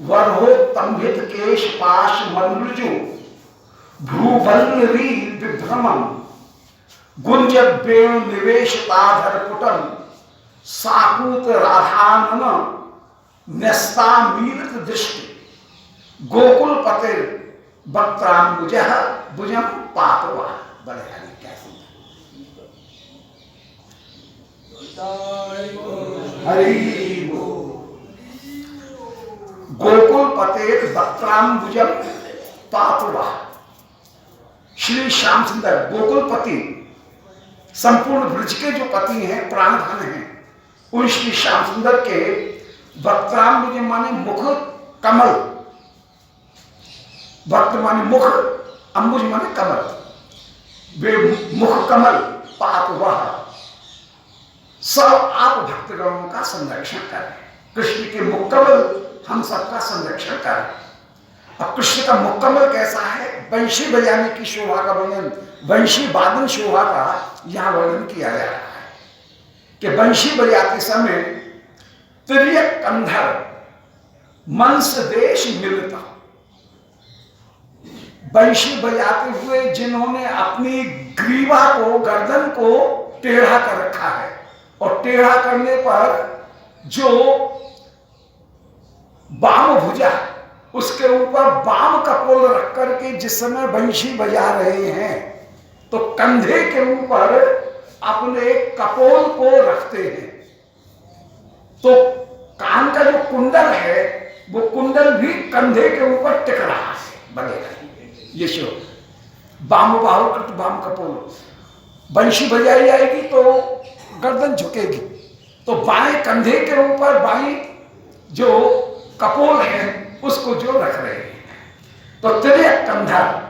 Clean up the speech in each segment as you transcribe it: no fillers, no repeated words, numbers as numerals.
वर्होत्तंभित केश पाश मनुजु भ्रूवल्लरी विभ्रमम गुंज वेणु निवेशताधर पुटम साकूत राधानन न्यस्ता मीलित दृष्टि गोकुल पते वक्त्राम्बुज भुजम पातवा। बड़े हरि कैसे हरि गोकुल पते वक्त्राम्बुजम पातवा। श्री श्याम सुंदर गोकुलपति संपूर्ण ब्रज के जो पति हैं, प्राणधन हैं, उन श्री श्याम सुंदर के वक्त्राम्बुज माने मुख कमल, वक्त माने मुख, अंबुज माने कमल, वे मुख कमल पाप वह सब आप भक्तगणों का संरक्षण करें। कृष्ण के मुख कमल हम सबका संरक्षण करें। अब कृष्ण का मुख कमल कैसा है? वंशी बजाने की शोभा का वर्णन, वंशी वादन शोभा का यहां वर्णन किया जा रहा है कि वंशी बजाते समय तिर्यक कंधर मंस देश मिलता। वंशी बजाते हुए जिन्होंने अपनी ग्रीवा को, गर्दन को टेढ़ा कर रखा है, और टेढ़ा करने पर जो वाम भुजा उसके ऊपर वाम कपोल रख करके जिस समय बंशी बजा रहे हैं तो कंधे के ऊपर अपने कपोल को रखते हैं। तो कान का जो कुंडल है वो कुंडल भी कंधे के ऊपर टिक रहा है, बनेगा ये शो वाम बाहु कृत वाम कपोल। बंशी बजाई जाएगी तो गर्दन झुकेगी, तो बाएं कंधे के ऊपर बाएं जो कपोल है उसको जो रख रहे हैं, तो तिर्यक कंधर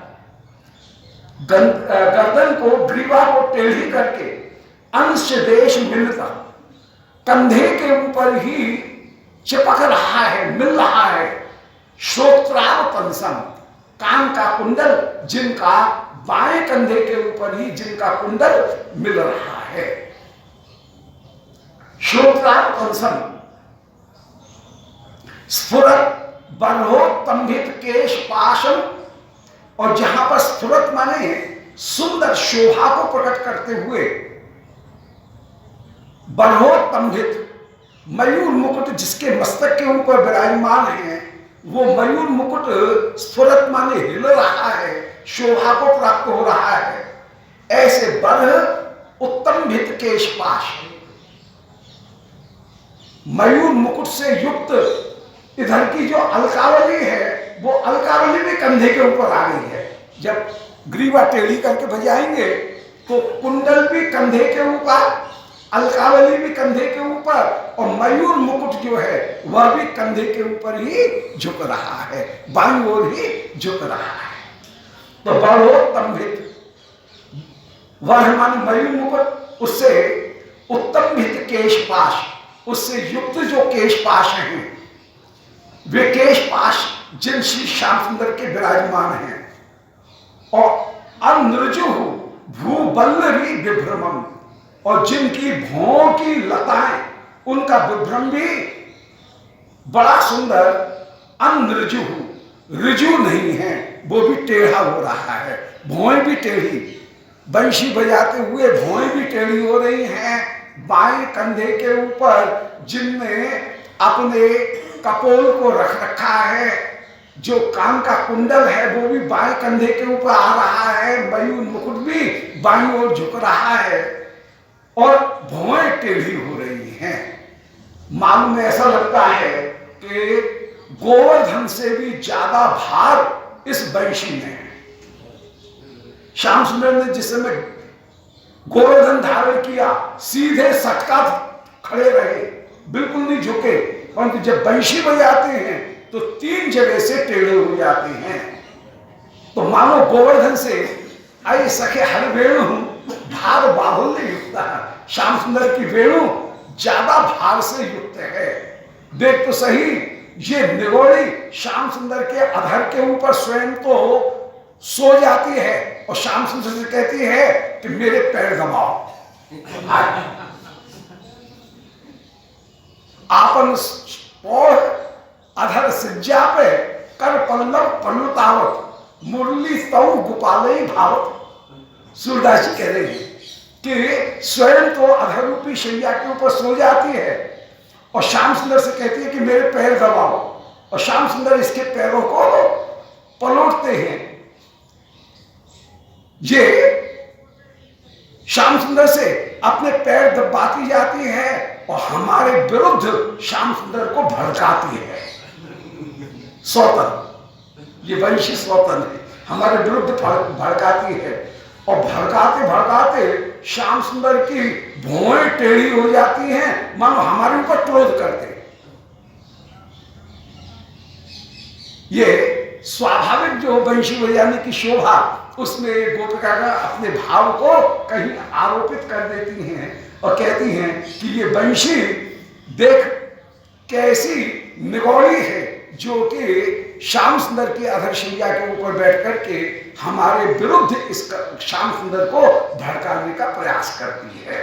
गर्दन को, ग्रीवा को टेढ़ी करके अंश देश मिलता, कंधे के ऊपर ही चिपक रहा है, मिल रहा है। श्रोत्राव तंसम, कान का कुंडल जिनका बाएं कंधे के ऊपर ही जिनका कुंडल मिल रहा है। श्रोत्राव तंसम स्फुरत बर्होत्तंभित केश पाशम, और जहां पर स्फुरत माने सुंदर शोभा को प्रकट करते हुए, बर्होत्तंभित मयूर मुकुट जिसके मस्तक के ऊपर विराजमान है, वो मयूर मुकुट स्फुरत माने हिल रहा है, शोभा को प्राप्त हो रहा है। ऐसे बर्ह उत्तंभित केश पाश, मयूर मुकुट से युक्त इधर की जो अलकावली है वो अलकावली भी कंधे के ऊपर आ गई है। जब ग्रीवा टेढ़ी करके बजाएंगे तो कुंडल भी कंधे के ऊपर, अलकावली भी कंधे के ऊपर, और मयूर मुकुट जो है वह भी कंधे के ऊपर ही झुक रहा है, बाईं ओर ही झुक रहा है। तो बर्होत्तंभित, वह माने मयूर मुकुट, उससे उत्तंभित केश पाश, उससे युक्त जो केश पाश हैं, वे केश पाश जिन श्री श्याम सुंदर के विराजमान हैं, और अनृजु भूबल्लरी विभ्रमम, और जिनकी भौं की लताएं, उनका विभ्रम भी बड़ा सुंदर, अनृजु, ऋजु नहीं है, वो भी टेढ़ा हो रहा है, भौएं भी टेढ़ी, बंशी बजाते हुए भौएं भी टेढ़ी हो रही हैं। बाएं कंधे के ऊपर जिनने अपने कपोल को रख रखा है, जो कान का कुंडल है वो भी बाएं कंधे के ऊपर आ रहा है, मयूर मुकुट भी बाईं ओर झुक रहा है, और भौएं टेढ़ी हो रही हैं। मालूम में ऐसा लगता है कि गोवर्धन से भी ज्यादा भार इस बंशी में है। श्याम सुंदर ने जिस समय गोवर्धन धारण किया, सीधे सटका खड़े रहे, बिल्कुल नहीं झुके, परंतु जब बंशी बजाते हैं तो 3 जगह से टेढ़े हो जाते हैं। तो मानो गोवर्धन से आई सखे हर वेणु भार बाहुल्य युक्त है, श्याम सुंदर की वेणु ज्यादा भार से युक्त है। देख तो सही, ये निगोड़ी श्याम सुंदर के अधर के ऊपर स्वयं तो सो जाती है, और श्याम सुंदर से कहती है कि मेरे पैर दबाओ। आपन अधर सिज्जा पे कर पल्लव पल्लुतावत मुरली तव गोपालई भावत। सूरदास जी कह रहे हैं कि स्वयं तो अधर रूपी शैया के ऊपर सो जाती है और श्याम सुंदर से कहती है कि मेरे पैर दबाओ, और श्याम सुंदर इसके पैरों को पलटते हैं। ये श्याम सुंदर से अपने पैर दबाती जाती है और हमारे विरुद्ध श्याम सुंदर को भड़काती है। सौतन, ये वंशी सौतन है, हमारे विरुद्ध भड़काती है और भड़काते भड़काते श्याम सुंदर की भौएं टेढ़ी हो जाती हैं, मानो हमारे ऊपर क्रोध करते। ये स्वाभाविक जो वंशी बजाने की शोभा, उसमें गोपिका का अपने भाव को कहीं आरोपित कर देती हैं और कहती हैं कि ये वंशी देख कैसी निगौड़ी है, जो कि श्याम सुंदर की अधरशैया के ऊपर बैठ करके हमारे विरुद्ध इस श्याम सुंदर को भड़काने का प्रयास करती है।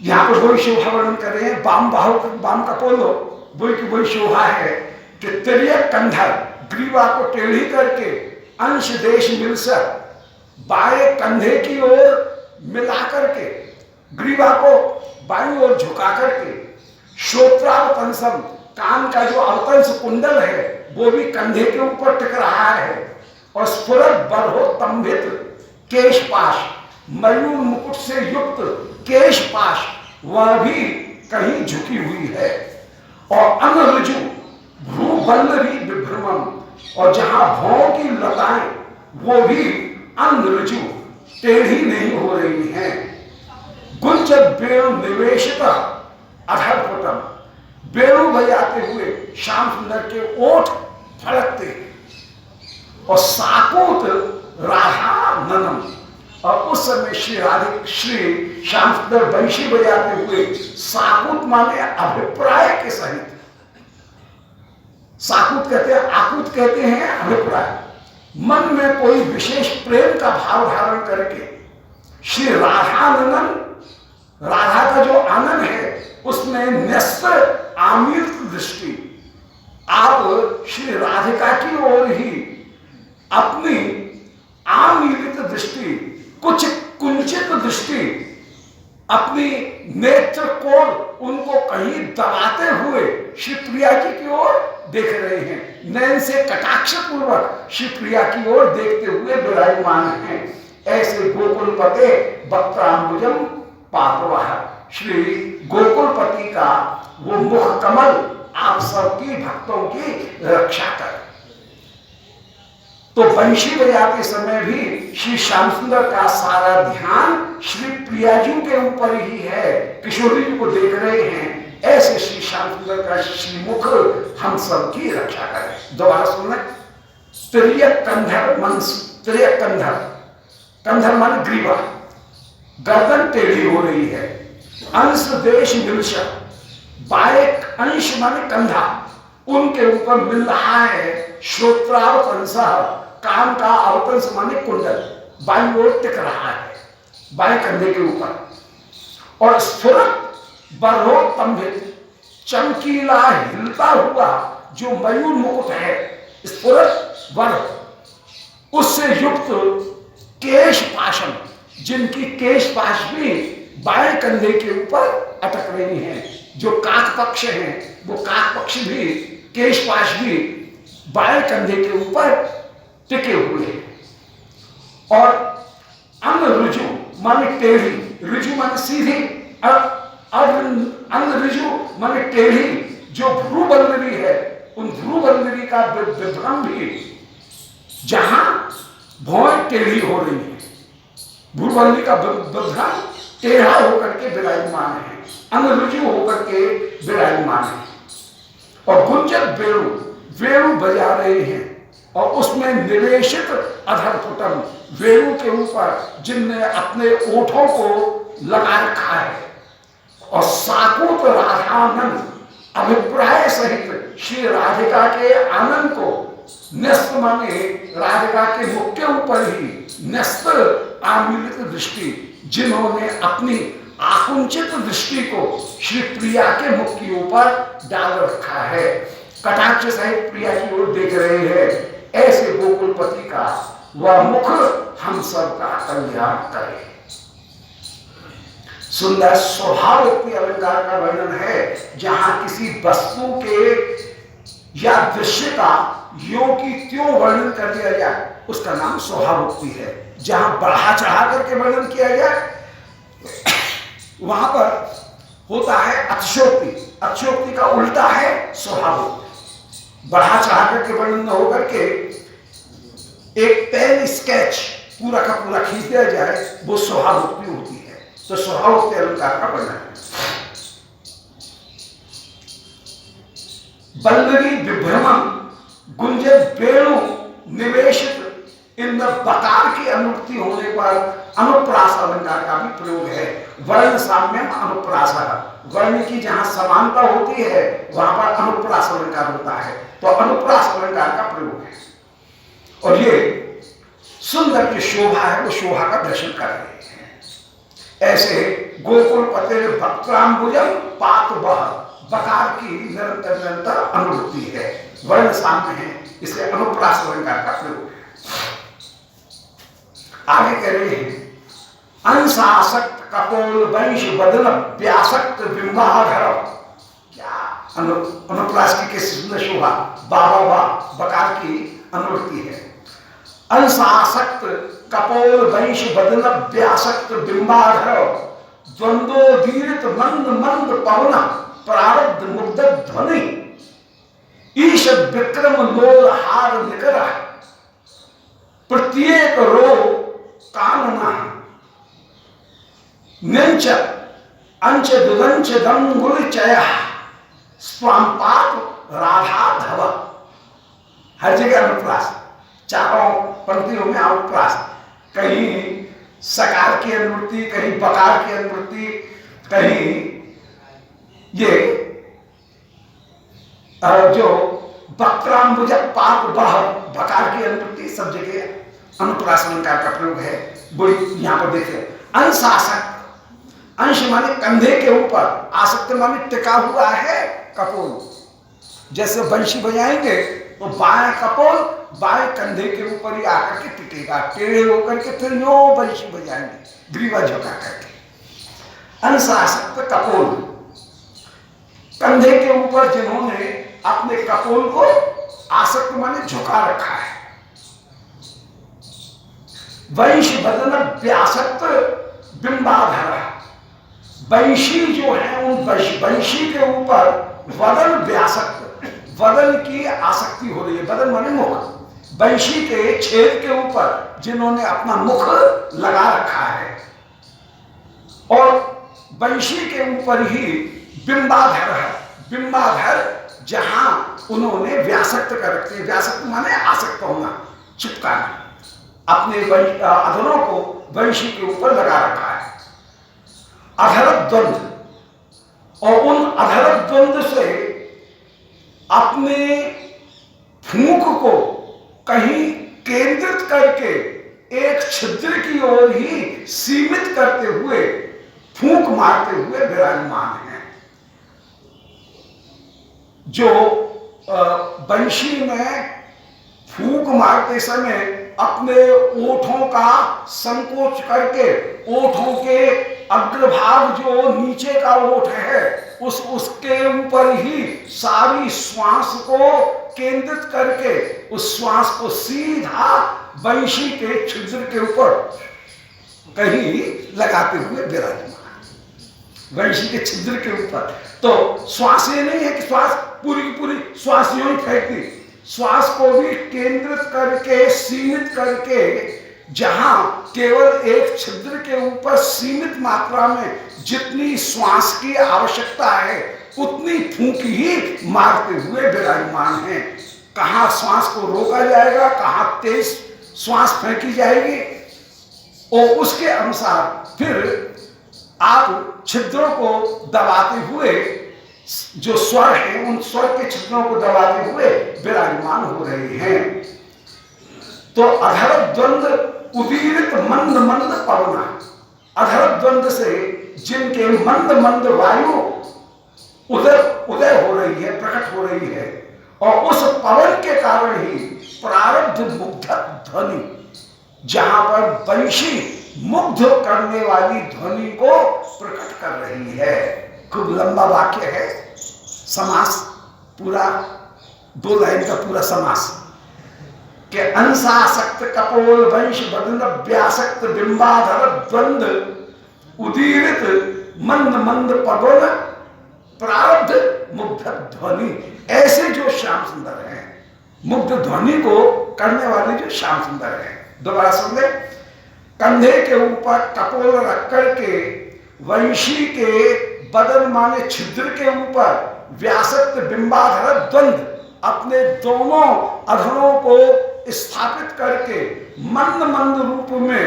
यहां पर वही शोभा वर्णन कर रहे हैं, बाम बाहु बाम कपोलो, वही की वही शोभा है कि तिर्यक कंधर ग्रीवा को टेढ़ी करके अंश देश मिलसर बाएं कंधे की ओर मिला करके ग्रीवा को बाईं ओर झुका करके श्रोत्रावतंसम कान का जो अवतंस कुंडल है वो भी कंधे के ऊपर टिक रहा है और स्फुरत बरहोत्तंभित केशपाश मयूर मुकुट से युक्त केशपाश वह भी कहीं झुकी हुई है और अनऋजु भ्रूबल्लरी विभ्रमम, और जहां भौं की लताएं वो भी अनऋजु टेढ़ी नहीं हो रही हैं। गुंजत बेणु निवेशित अधरपुटम, बेणु बजाते हुए श्याम सुंदर के ओठ फड़कते हैं और साकूत राधा ननम, और उस समय श्री श्याम सुंदर बंशी बजाते हुए साकूत माने अभिप्राय के सहित, साकूत कहते हैं, आकूत कहते हैं अभिप्राय, मन में कोई विशेष प्रेम का भाव धारण करके श्री राधानंदन, राधा का जो आनंद है उसमें न्यस्त आमिर दृष्टि, आप श्री राधिका की ओर ही अपनी आमीलित दृष्टि, कुछ कुंचित दृष्टि, अपनी नेत्र कोण उनको कहीं दबाते हुए श्री प्रिया जी की ओर देख रहे हैं, नयन से कटाक्ष पूर्वक श्री प्रिया की ओर देखते हुए विराजमान हैं। ऐसे गोकुलपते वक्त्रांबुजम पापवाह, श्री गोकुलपति का वो मुख कमल आप सबकी भक्तों की रक्षा कर। तो बंशी बजाते समय भी श्री श्याम सुंदर का सारा ध्यान श्री प्रिया जी के ऊपर ही है, किशोरी जी को देख रहे हैं। ऐसे श्री श्याम सुंदर का श्रीमुख हम सब की रक्षा करें। दोबारा सुनना, तिर्यक कंधर मन, तिर्यक कंधर, कंधर मन ग्रीवा, गर्दन टेढ़ी हो रही है, अंश देश मिलश, बाएं अंश माने कंधा उनके ऊपर मिल रहा है, श्रोत्रावतंस कान का अवतंस माने कुंडल बाईं ओर टिक रहा है, बाएं कंधे के ऊपर, और स्फुरत बरहोत्तंभित चमकीला हिलता हुआ जो मयूर मुकुट है, स्फुरत बर, उससे युक्त केश पाशम, जिनकी केश पाश भी बाएं कंधे के ऊपर अटक रही हैं, जो काक पक्ष हैं वो काक पक्ष भी, केश पाश भी बाएं कंधे के ऊपर टिके हुए हैं। और अनऋजु माने टेढ़ी, ऋजु माने सीधी, अनऋजु माने टेढ़ी, जो भ्रूबल्लरी है उन भ्रूबल्लरी का विभ्रम भी, जहां भौएं टेढ़ी हो रही है, भ्रूबल्लरी का विभ्रम टेढ़ा होकर के विराजमान है, अनऋजु होकर के विराजमान है। और गुंजत बेणु, वेणु बजा रहे हैं और उसमें निवेशित अधरपुटम, वेणु के ऊपर जिनने अपने ओठों को लगा रखा है, और साकूत राधानंद अभिप्राय सहित श्री राधिका के आनंद को न्यस्त माने राधिका के मुख के ऊपर ही न्यस्त आमीलित दृष्टि, जिन्होंने अपनी आकुंचित दृष्टि को श्री प्रिया के मुख के ऊपर डाल रखा है, कटाक्ष सहित प्रिया की ओर देख रहे हैं। ऐसे गोकुलपति का वह मुख हम सब का कल्याण करे। सुंदर स्वभावोक्ति अलंकार का वर्णन है, जहां किसी वस्तु के या दृश्य का यो की त्यों वर्णन कर दिया जाए, उसका नाम स्वभावोक्ति है। जहां बढ़ा चढ़ा करके वर्णन किया जाए, वहां पर होता है अतिशयोक्ति। अतिशयोक्ति का उल्टा है स्वभावोक्ति। बढ़ा चढ़ा करके वर्णन न होकर के एक पेन स्केच पूरा का पूरा खींच दिया जाए, वो स्वभावोक्ति होती है। तो स्वभावोक्ति अलंकार का वर्णन है। बल्लरी विभ्रमण गुंजत वेणु निवेशित, इन बकार की अनुक्ति होने पर अनुप्रास अलंकार का भी प्रयोग है। वर्ण साम्यम अनुप्रास, वर्ण की जहां समानता होती है वहां पर अनुप्रास अलंकार होता है, तो अनुप्रास अलंकार का प्रयोग है। और ये सुंदर की शोभा है, वो शोभा का दर्शन कर रहे हैं। ऐसे गोकुलपते भक्त्रांबुजम पात वह, बकार की निरंतर निरंतर अनुवृत्ति है, वर्ण साम्य है, इसलिए अनुप्रास अलंकार का प्रयोग है। आगे कह रहे हैं अंशासक्त कपोल वंश बदन व्यासक्त बिंबाधर। क्या अनुप्रास की किस सुंदर शोभा, बाबा बा बकार की अनुवृत्ति है। अंशासक्त कपोल वंश बदन व्यासक्त बिंबाधर, द्वंद्वोदीरित मंद मंद पवन प्रारब्ध मुग्ध ध्वनि, ईश विक्रम लोल हार निकर, प्रत्येक रो कामना, निंच अंच दुदंच दंगुल चय, स्वांपात राधा धव। हर जगह अनुप्रास, चारों पंक्तियों में अनुप्रास, कहीं सकार की अनुवृत्ति, कहीं बकार की अनुवृत्ति, कहीं ये जो वक्रांबुज पाप बह बकार की अनुवृत्ति, सब जगह अनुप्रास अलंकार का प्रयोग है। वो यहां पर देखे अंशासक्त, अंश माने कंधे के ऊपर, आसक्त माने टिका हुआ है कपोल। जैसे बंशी बजाएंगे तो बाएं कपोल बाएं कंधे के ऊपर ही आकर के टिकेगा, टेढ़े होकर के फिर यो बंशी बजाएंगे, ग्रीवा झुका करके। अंशासक्त कपोल, कंधे के ऊपर जिन्होंने अपने कपोल को आसक्त माने झुका रखा है। वंश बदन व्यासक्त बिंबाधर, वंशी जो है उन वंशी के ऊपर वदन व्यासक्त, वदन की आसक्ति हो रही है। वदन माने मुख, वंशी के छेद के ऊपर जिन्होंने अपना मुख लगा रखा है, और वंशी के ऊपर ही बिंबाधर है। बिंबाधर जहां उन्होंने व्यासक्त कर रखते हैं, व्यासक्त माने आसक्त होना, चिपकाना, अपने अधरों को वंशी के ऊपर लगा रखा है। अधर द्वंद, और उन अधर द्वंद से अपने फूंक को कहीं केंद्रित करके एक छिद्र की ओर ही सीमित करते हुए, फूंक मारते हुए विराजमान है। जो बंशी में फूंक मारते समय अपने ओठों का संकोच करके, ओठों के अग्रभाग जो नीचे का ओठ है उसके ऊपर ही सारी श्वास को केंद्रित करके उस श्वास को सीधा बंशी के छिद्र के ऊपर कहीं लगाते हुए विराजमान, बंशी के छिद्र के ऊपर। तो श्वास ये नहीं है कि श्वास पूरी की पूरी श्वास यूं ही फेंकती, श्वास को भी केंद्रित करके सीमित करके, जहां केवल एक छिद्र के ऊपर सीमित मात्रा में जितनी श्वास की आवश्यकता है उतनी फूंक ही मारते हुए विराजमान है। कहां श्वास को रोका जाएगा, कहां तेज श्वास फेंकी जाएगी, और उसके अनुसार फिर आप छिद्रों को दबाते हुए, जो स्वर है उन स्वर के छिद्रों को दबाते हुए विराजमान हो रहे हैं। तो अधर द्वंद उदीरित मंद मंद पवना, अधर द्वंद से जिनके मंद मंद वायु उदय हो रही है, प्रकट हो रही है, और उस पवन के कारण ही प्रारब्ध मुग्ध ध्वनि, जहां पर वंशी मुग्ध करने वाली ध्वनि को प्रकट कर रही है। खूब लंबा वाक्य है, समास पूरा 2 लाइन का पूरा समास के अंशासक्त कपोल वंश बदन व्यासक्त बिंबाधर द्वंद उदीरित मंद मंद पवन प्रारब्ध मुग्ध ध्वनि। ऐसे जो श्याम सुंदर हैं, मुग्ध ध्वनि को करने वाले जो श्याम सुंदर हैं। दोबारा सुन ले, कंधे के ऊपर कपोल रख करके वंशी के बदन माने छिद्र के ऊपर व्यासक्त बिंबाधर द्वंद अपने दोनों अधरों को स्थापित करके मंद मंद रूप में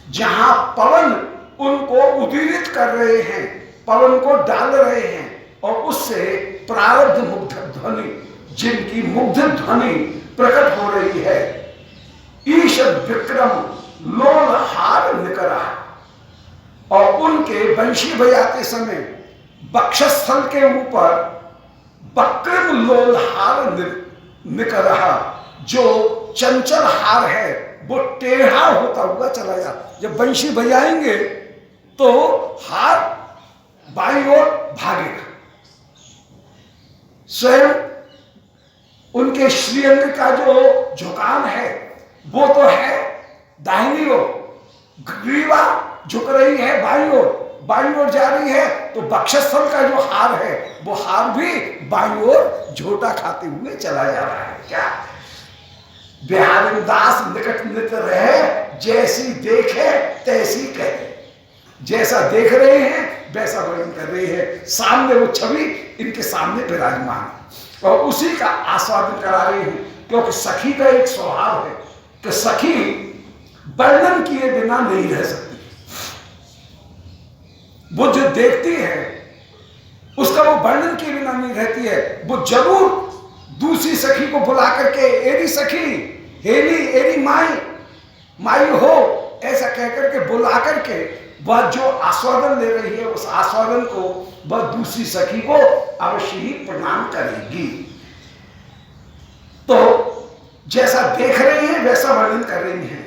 जहां पवन उनको उदीरित कर रहे हैं, पवन को डाल रहे हैं, और उससे प्रारब्ध मुग्ध ध्वनि, जिनकी मुग्ध ध्वनि प्रकट हो रही है। ईशद विक्रम लोल हार निकरा, और उनके वंशी बजाते समय वक्षस्थल के ऊपर वक्रम लोल हार निकल रहा, जो चंचल हार है वो टेढ़ा होता हुआ चला जाता। जब वंशी बजाएंगे तो हार बाईं ओर भागेगा। स्वयं उनके श्रीअंग का जो झुकाव है वो तो है दाहिनी ओर, ग्रीवा झुक रही है बाईं ओर जा रही है, तो वक्षस्थल का जो हार है वो हार भी बाईं ओर झोटा खाते हुए चला जा रहा है। क्या बिहारी दास निकट नित रहे, जैसी देखे तैसी कहे। जैसा देख रहे हैं वैसा वर्णन कर रही है, सामने वो छवि इनके सामने विराजमान, और उसी का आस्वादन करा रही है। क्योंकि सखी का एक स्वभाव है कि सखी वर्णन किए बिना नहीं रह सकती। वो जो देखती है उसका वो वर्णन किए बिना नहीं रहती है। वो जरूर दूसरी सखी को बुला करके एरी सखी, हेली एरी माई हो, ऐसा कहकर के बुला करके वह जो आस्वादन ले रही है उस आस्वादन को वह दूसरी सखी को अवश्य ही प्रणाम करेगी। तो जैसा देख रही है वैसा वर्णन कर रही है।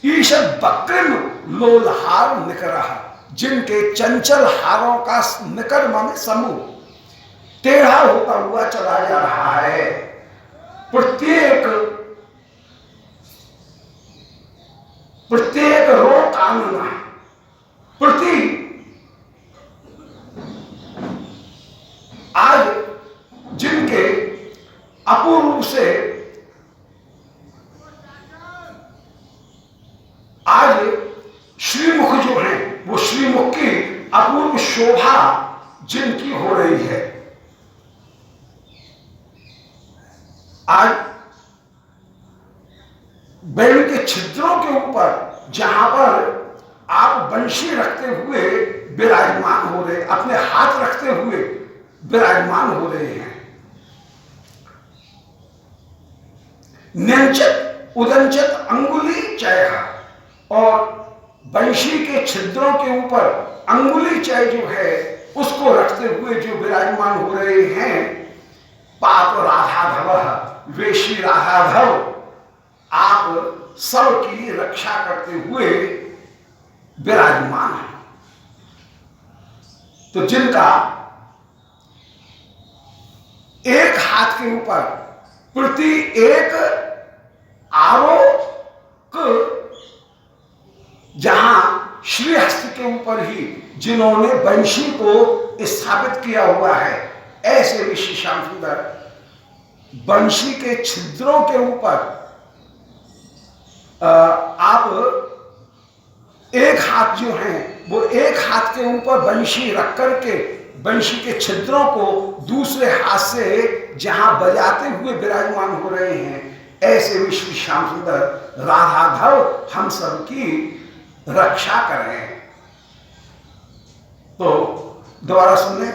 ईशद वक्रम लोलहार निकरा, जिनके चंचल हारों का निकर माने समूह टेढ़ा होता हुआ चला जा रहा है। प्रत्येक रो कानना, प्रति आज जिनके अपूर्व से आज श्रीमुख जो है वो श्रीमुख की अपूर्व शोभा जिनकी हो रही है। आज बैल के छिद्रों के ऊपर जहां पर आप बंशी रखते हुए विराजमान हो रहे, अपने हाथ रखते हुए विराजमान हो रहे हैं। न्यंचित उदंचित अंगुली चय, और बंशी के छिद्रों के ऊपर अंगुली चय जो है उसको रखते हुए जो विराजमान हो रहे हैं। पाप राधाधव, वे श्री राधाधव आप सब की रक्षा करते हुए विराजमान है। तो जिनका एक हाथ के ऊपर प्रति एक आरोप, जहां श्रीहस्त के ऊपर ही जिन्होंने वंशी को स्थापित किया हुआ है, ऐसे भी श्री श्याम सुंदर वंशी के छिद्रों के ऊपर आप एक हाथ जो है वो एक हाथ के ऊपर वंशी रख करके वंशी के छिद्रों को दूसरे हाथ से जहां बजाते हुए विराजमान हो रहे हैं, ऐसे भी श्री श्याम सुंदर राधाधव हम सब की रक्षा करें। तो दोबारा सुनने,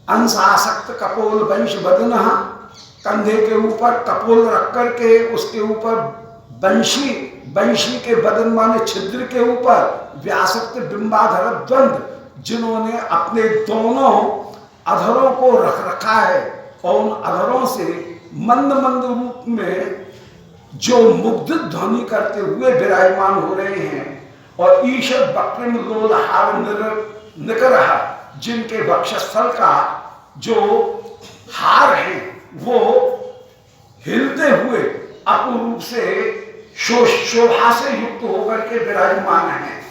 अंशासक्त कपोल वंश बदन, कंधे के ऊपर कपोल रख करके उसके ऊपर वंशी के बदन माने छिद्र के ऊपर व्यासक्त बिंबाधर द्वंद, जिन्होंने अपने दोनों अधरों को रख रखा है और उन अधरों से मंद मंद रूप में जो मुग्ध ध्वनि करते हुए विराजमान हो रहे हैं, और ईशद बक्रिम लोलहार निकरहा, जिनके वक्षस्थल का जो हार है वो हिलते हुए अपूर्व से शोभा से युक्त होकर के विराजमान है,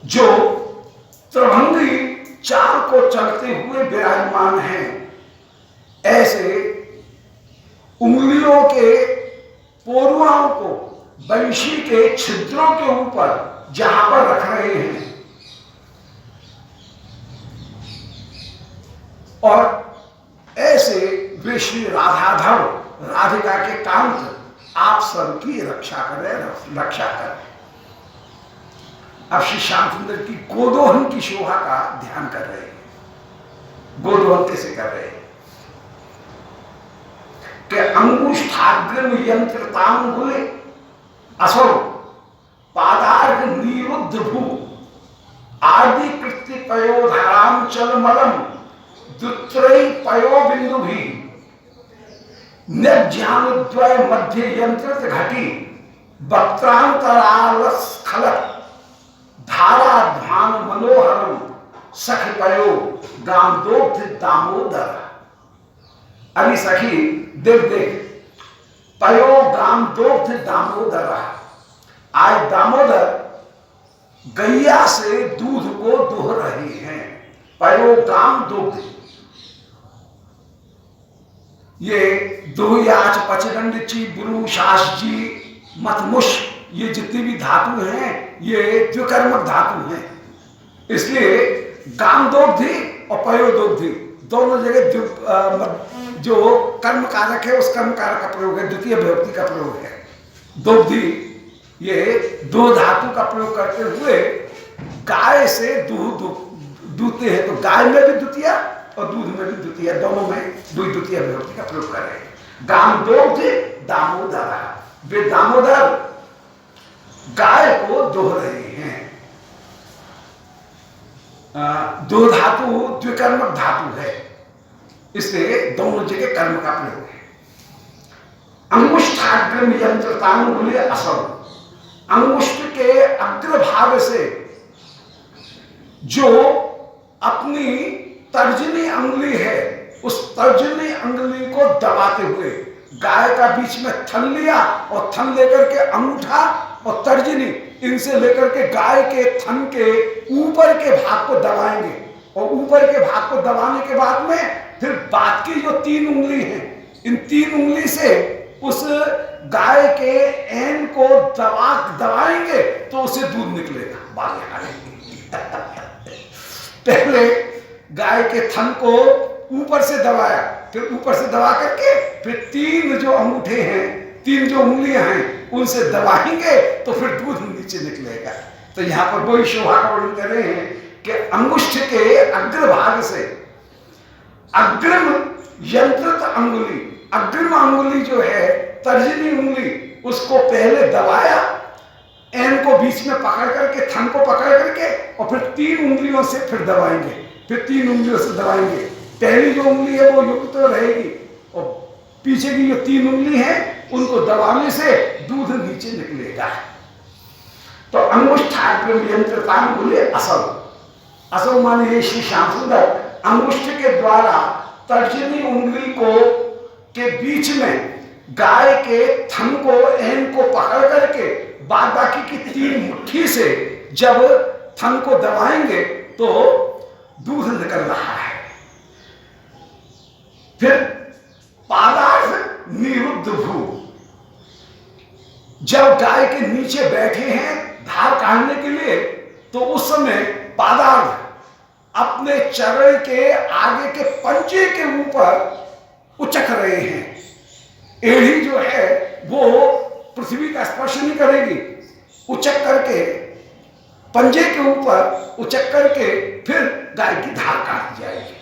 जो त्रिभंगी चाल को चलते हुए विराजमान है। ऐसे उंगलियों के पोरुआओं को वंशी के छिद्रों के ऊपर जहां पर रख रहे हैं, और ऐसे वे श्री राधाधर राधिका के कांत आप सबकी रक्षा करें। अब श्री श्याम सुंदर की गोदोहन की शोभा का ध्यान कर रहे हैं। गोदोहन कैसे कर रहे हैं कि अंगुष्ठाग्रम यंत्रतांगुले असौ पादार्घ निरुद्ध भू आदि कृत्य पयोधाराम चलमलम दुत्रय पयो बिंदु भी निर्ज्ञानद्वय मध्य यंत्रित घटी वक्त्रांतरालस्खलत धारा ध्वान मनोहरम सख पयो गामदोग्ध दामोदर। अभी सखी देख पयो गामदोग्ध दामोदर। आज दामोदर गैया से दूध को दोह रहे हैं। पयो गामदोग्ध, ये दोहयाच पचदंड ची बुरु शास जी मतमुश, ये जितनी भी धातु हैं ये द्विकर्मक धातु हैं, इसलिए गामदोग्धि और पयोदोग्धि दोनों जगह जो कर्म कारक है उस कर्म कारक का प्रयोग है, द्वितीय विभक्ति का प्रयोग है। दोग्धि ये दो धातु का प्रयोग करते हुए गाय से दूध दूते हैं, तो गाय में भी द्वितीय और दूध में भी द्वितीय, दोनों में द्वितीय विभक्ति का प्रयोग कर रहे हैं। गामदोग्ध दामोदर, वे दामोदर गाय को दोह रहे हैं। दो धातु द्विकर्मक धातु है, इसलिए दोनों जगह कर्म का प्रयोग है। अंगुष्ठाग्रम यंत्रतांगुले असर, अंगुष्ठ के अग्रभाग से जो अपनी तर्जनी अंगुली है उस तर्जनी अंगुली को दबाते हुए गाय का बीच में थन लिया और थन लेकर के अंगूठा और तर्जनी इनसे लेकर के गाय के थन के ऊपर के भाग को दबाएंगे, और ऊपर के भाग को दबाने के बाद में फिर बाकी जो तीन उंगली हैं, इन तीन उंगली से उस गाय के एन को दबाएंगे तो उसे दूध निकलेगा। पहले गाय के थन को ऊपर से दबाया, फिर ऊपर से दबा करके फिर तीन जो अंगूठे हैं, तीन जो उंगलियां हैं उनसे दबाएंगे तो फिर दूध नीचे निकलेगा। तो यहाँ पर वही शोभा का वर्णन कर रहे हैं कि अंगुष्ठ के अग्रभाग से अग्रिम यंत्रित अंगुली, अग्रिम अंगुली जो है तर्जनी उंगली, उसको पहले दबाया, एन को बीच में पकड़ करके, थन को पकड़ करके, और फिर तीन उंगलियों से फिर दबाएंगे, फिर तीन उंगलियों से दबाएंगे। पहली जो उंगली है वो युक्त तो रहेगी, और पीछे की जो तीन उंगली है उनको दबाने से दूध नीचे निकलेगा। तो अंगुष्ठाग्रम यंत्रतांगुले असल, असल माने ये श्री श्याम सुंदर अंगुष्ठ के द्वारा तर्जनी उंगली को के बीच में गाय के थन को, एन को पकड़ करके बाद बाकी की तीन मुट्ठी से जब थन को दबाएंगे तो दूध निकल रहा है। फिर पादार्थ निरुद्ध भू, जब गाय के नीचे बैठे हैं धार काटने के लिए, तो उस समय पादार्थ अपने चरण के आगे के पंजे के ऊपर उचक रहे हैं। एड़ी जो है वो पृथ्वी का स्पर्श नहीं करेगी, उचक करके पंजे के ऊपर उचक करके फिर गाय की धार काट जाएगी,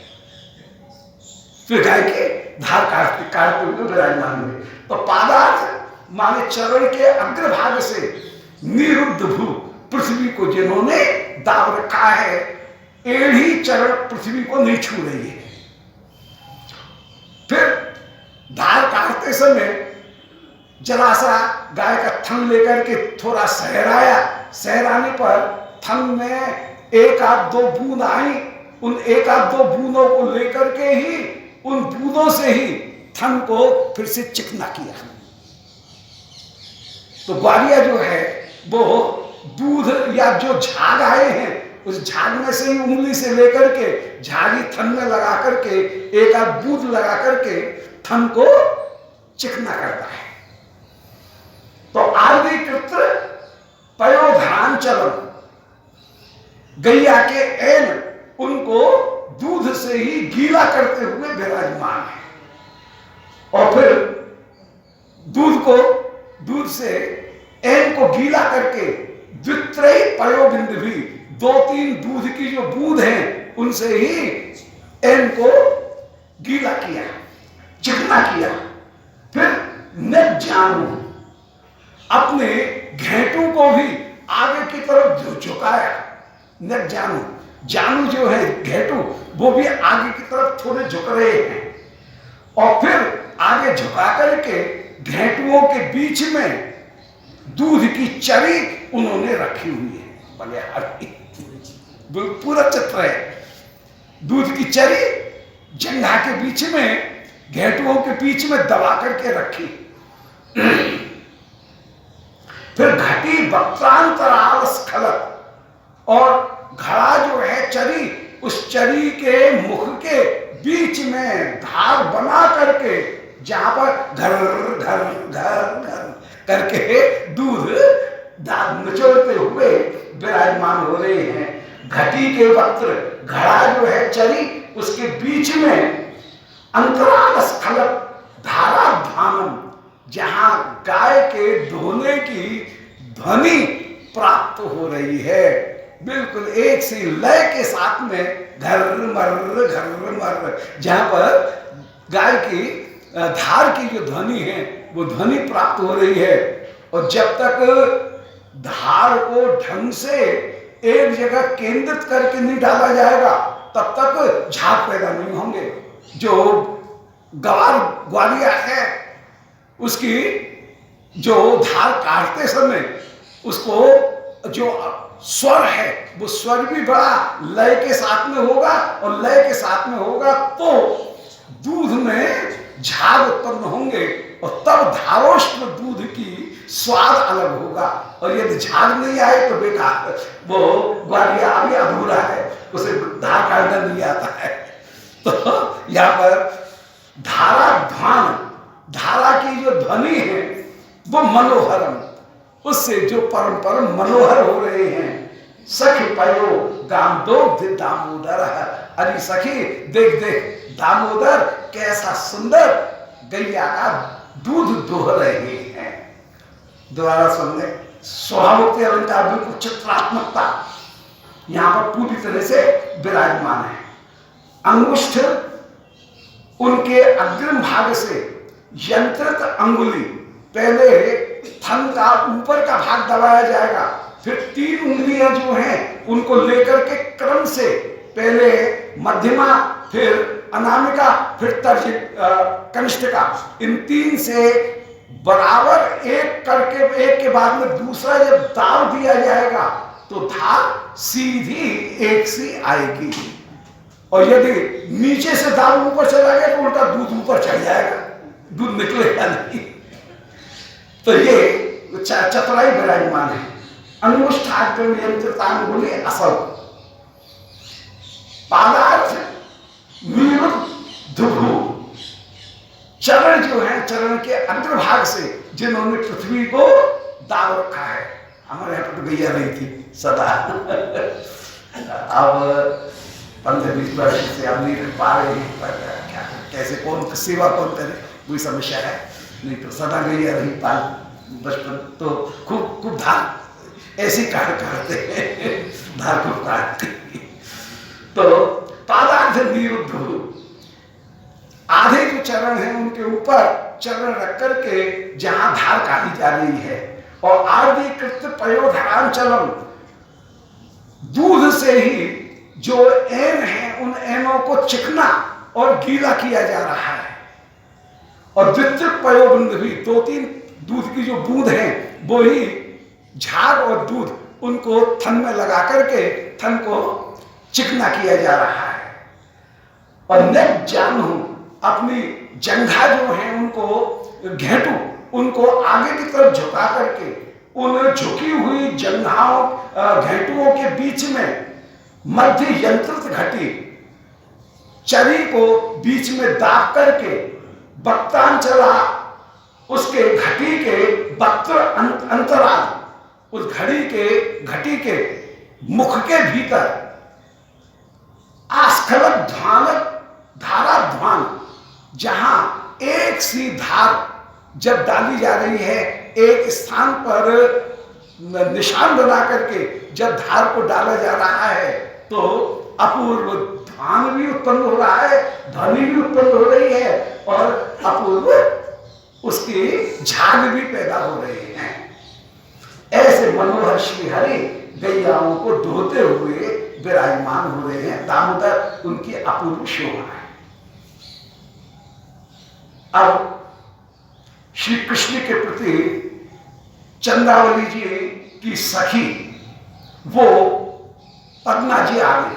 फिर गाय के धार काटते हुए विराजमान हुए। तो पादार्थ माने चरण के अग्रभाग से निरुद्ध भू, पृथ्वी को जिन्होंने दाब रखा है, एड़ी चरण पृथ्वी को नहीं छू रही है। फिर धार काटते समय जरा सा गाय का थन लेकर के थोड़ा सहराया, सहराने पर थन में एक आध दो बूंद आई। उन एक आध दो बूंदों को लेकर के ही, उन बूंदों से ही थन को फिर से चिकना किया। तो ग्वालिया जो है वो दूध या जो झाग आए हैं उस झाग में से ही उंगली से लेकर के झागी थन में लगा करके एक आध बूंद लगा करके थन को चिकना करता है। तो आर्दीकृत पयोधरांचलम, गैया के एन उनको दूध से ही गीला करते हुए विराजमान है। और फिर दूध से एन को गीला करके द्वित्रयी पयोबिंद भी, दो तीन दूध की जो बूंद हैं उनसे ही एन को गीला किया, चिकना किया। फिर नज्जानु, अपने घेंटू को भी आगे की तरफ झुकाया। नज्जानु, जानू जो है घेंटू, वो भी आगे की तरफ थोड़े झुक रहे हैं। और फिर आगे झुका करके घेंटुओं के बीच में दूध की चरी उन्होंने रखी हुई है। बोले अरे पूरा चित्र है। दूध की चरी जंघा के बीच में, घेंटुओं के बीच में दबा करके रखी। फिर घटी वक्त्रांतराल स्खलत, और घड़ा जो है चरी, उस चरी के मुख के बीच में धार बना करके जहां पर घर घर घर घर करके दूध दांत निचोड़ते हुए विराजमान हो रहे हैं। घटी के वक्त्र, घड़ा जो है चरी, उसके बीच में अंतराल स्खलत धारा ध्वानम, जहां गाय के धोने की ध्वनि प्राप्त हो रही है। बिल्कुल एक सी लय के साथ में घर मर, जहां पर गाय की धार की जो ध्वनि है वो ध्वनि प्राप्त हो रही है। और जब तक धार को ढंग से एक जगह केंद्रित करके नहीं डाला जाएगा तब तक झाग पैदा नहीं होंगे। जो गवार ग्वालिया है उसकी जो धार काटते समय उसको जो स्वर है वो स्वर भी बड़ा लय के साथ में होगा, और लय के साथ में होगा तो दूध में झाग उत्पन्न होंगे, और तब धारोष्ण दूध की स्वाद अलग होगा। और यदि झाग नहीं आए तो बेकार, वो ग्वालिया अभी अधूरा है, उसे धार काटना नहीं आता है। तो यहाँ पर धारा ध्वान, धारा की जो ध्वनि है वो मनोहरम, उससे जो परम परम मनोहर हो रहे हैं। सखी पयो दामोदर दामोदर, अरे सखी देख देख दामोदर कैसा सुंदर गैया का दूध दोह रहे हैं। दोबारा सुनने, स्वभावोक्ति अलंकार बिल्कुल चित्रात्मकता यहां पर पूरी तरह से विराजमान है। अंगुष्ठ उनके अग्रिम भाग से यंत्रित अंगुली, पहले थन का ऊपर का भाग दबाया जाएगा, फिर तीन उंगलियां जो हैं उनको लेकर के क्रम से पहले मध्यमा, फिर अनामिका, फिर कनिष्ठिका, इन तीन से बराबर एक करके एक के बाद में दूसरा जब दाव दिया जाएगा तो धार सीधी एक सी आएगी। और यदि नीचे से दाव ऊपर चला गया तो उल्टा दूध ऊपर चढ़ जाएगा, दूध निकलेगा नहीं। तो ये चतुराई विराजमान है। अंगुष्ठाग्रंथांगुली असल पादार्थ धुभु, चरण जो है चरण के अग्रभाग से जिन्होंने पृथ्वी को दाव रखा है। हमारे यहाँ पर तो गैया नहीं थी सदा, अब 15-20 वर्ष से अब नहीं पा रहे हैं, पर क्या कैसे कौन सेवा कौन करे वही समस्या है। नहीं तो सदा गैया रही पाल, बचपन तो खूब खूब धार ऐसे काटते हैं, धार खूब काटते। तो पादार्थ निरुद्ध, आधे जो चरण हैं उनके ऊपर चरण रख करके जहां धार काटी जा रही है। और आर्दीकृत पयोधरांचलम, दूध से ही जो ऐन है उन ऐनों को चिकना और गीला किया जा रहा है। और द्वितीय पयोबंद भी 2-3 दूध की जो बूंद हैं वो ही झाग और दूध उनको थन में लगा करके थन को चिकना किया जा रहा है। और नेक जानू अपनी जंघा जो है उनको घेटू उनको आगे की तरफ झुका करके उन झुकी हुई जंघाओं घेटुओं के बीच में मध्य यंत्रित घटी चरी को बीच में दाब करके वक्तांचला उसके घटी के वक्त अंतराल उस घटी के मुख के भीतर आस्खलक धारा ध्वान जहां एक सी धार जब डाली जा रही है एक स्थान पर निशान बना करके जब धार को डाला जा रहा है तो अपूर्व ध्वान भी उत्पन्न हो रहा है, ध्वनि भी उत्पन्न हो रही है और अपूर्व उसकी झाग भी पैदा हो रहे हैं। ऐसे मनोहर श्री हरि गैयाओं को धोते हुए विराजमान हो रहे हैं। दामोदर उनकी अपूर्व शोभा है। अब श्री कृष्ण के प्रति चंद्रावली जी की सखी वो पद्मा जी आ गई।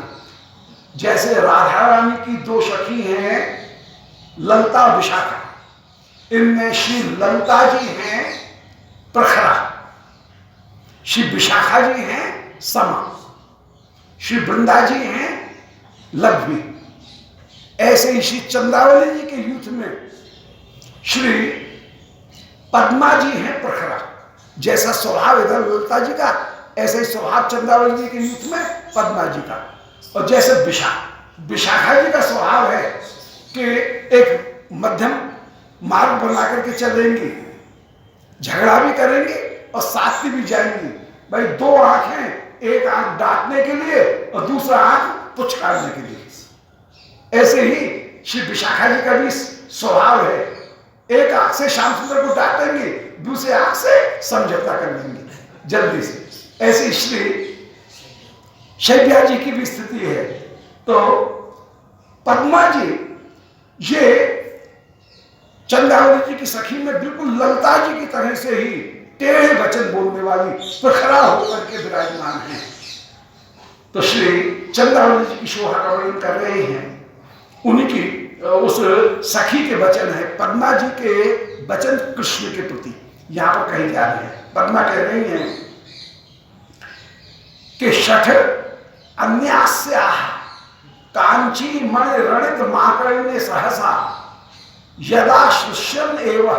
जैसे राधा रानी की 2 सखी हैं ललता और विशाखा, इनमें श्री ललता जी हैं प्रखरा, श्री विशाखा जी हैं समा, श्री वृंदा जी हैं लघ्वी। ऐसे ही श्री चंद्रावली जी के यूथ में श्री पद्मा जी हैं प्रखरा। जैसा स्वभाव इधर ललता जी का ऐसे ही स्वभाव चंद्रावली जी के यूथ में पद्मा जी का। और जैसे विशाखा जी का स्वभाव है कि एक मध्यम मार्ग बना करके चलेंगी, झगड़ा भी करेंगी और साथ भी जाएंगी। भाई 2 आंख हैं, एक आंख डांटने के लिए और दूसरा आंख पुचकारने के लिए। ऐसे ही श्री विशाखा जी का भी स्वभाव है, एक आंख से श्याम सुंदर को डांटेंगे, दूसरे आंख से समझौता कर लेंगे जल्दी से। ऐसे श्री शैब्या जी की भी स्थिति है। तो पद्मा जी ये चंद्रावली जी की सखी में बिल्कुल ललता जी की तरह से ही टेढ़े वचन बोलने वाली प्रखरा होकर के विराजमान है। तो श्री चंद्रावली जी की शोभा का वर्णन कर रहे हैं। उन्हीं की उस सखी के वचन है, पद्मा जी के वचन कृष्ण के प्रति यहां पर कहे जा रहे हैं। पद्मा कह रही हैं कि शठ अन्यास्याः कांची मणि रणित माकर्ण्य सहसा यदा शुष्यन एव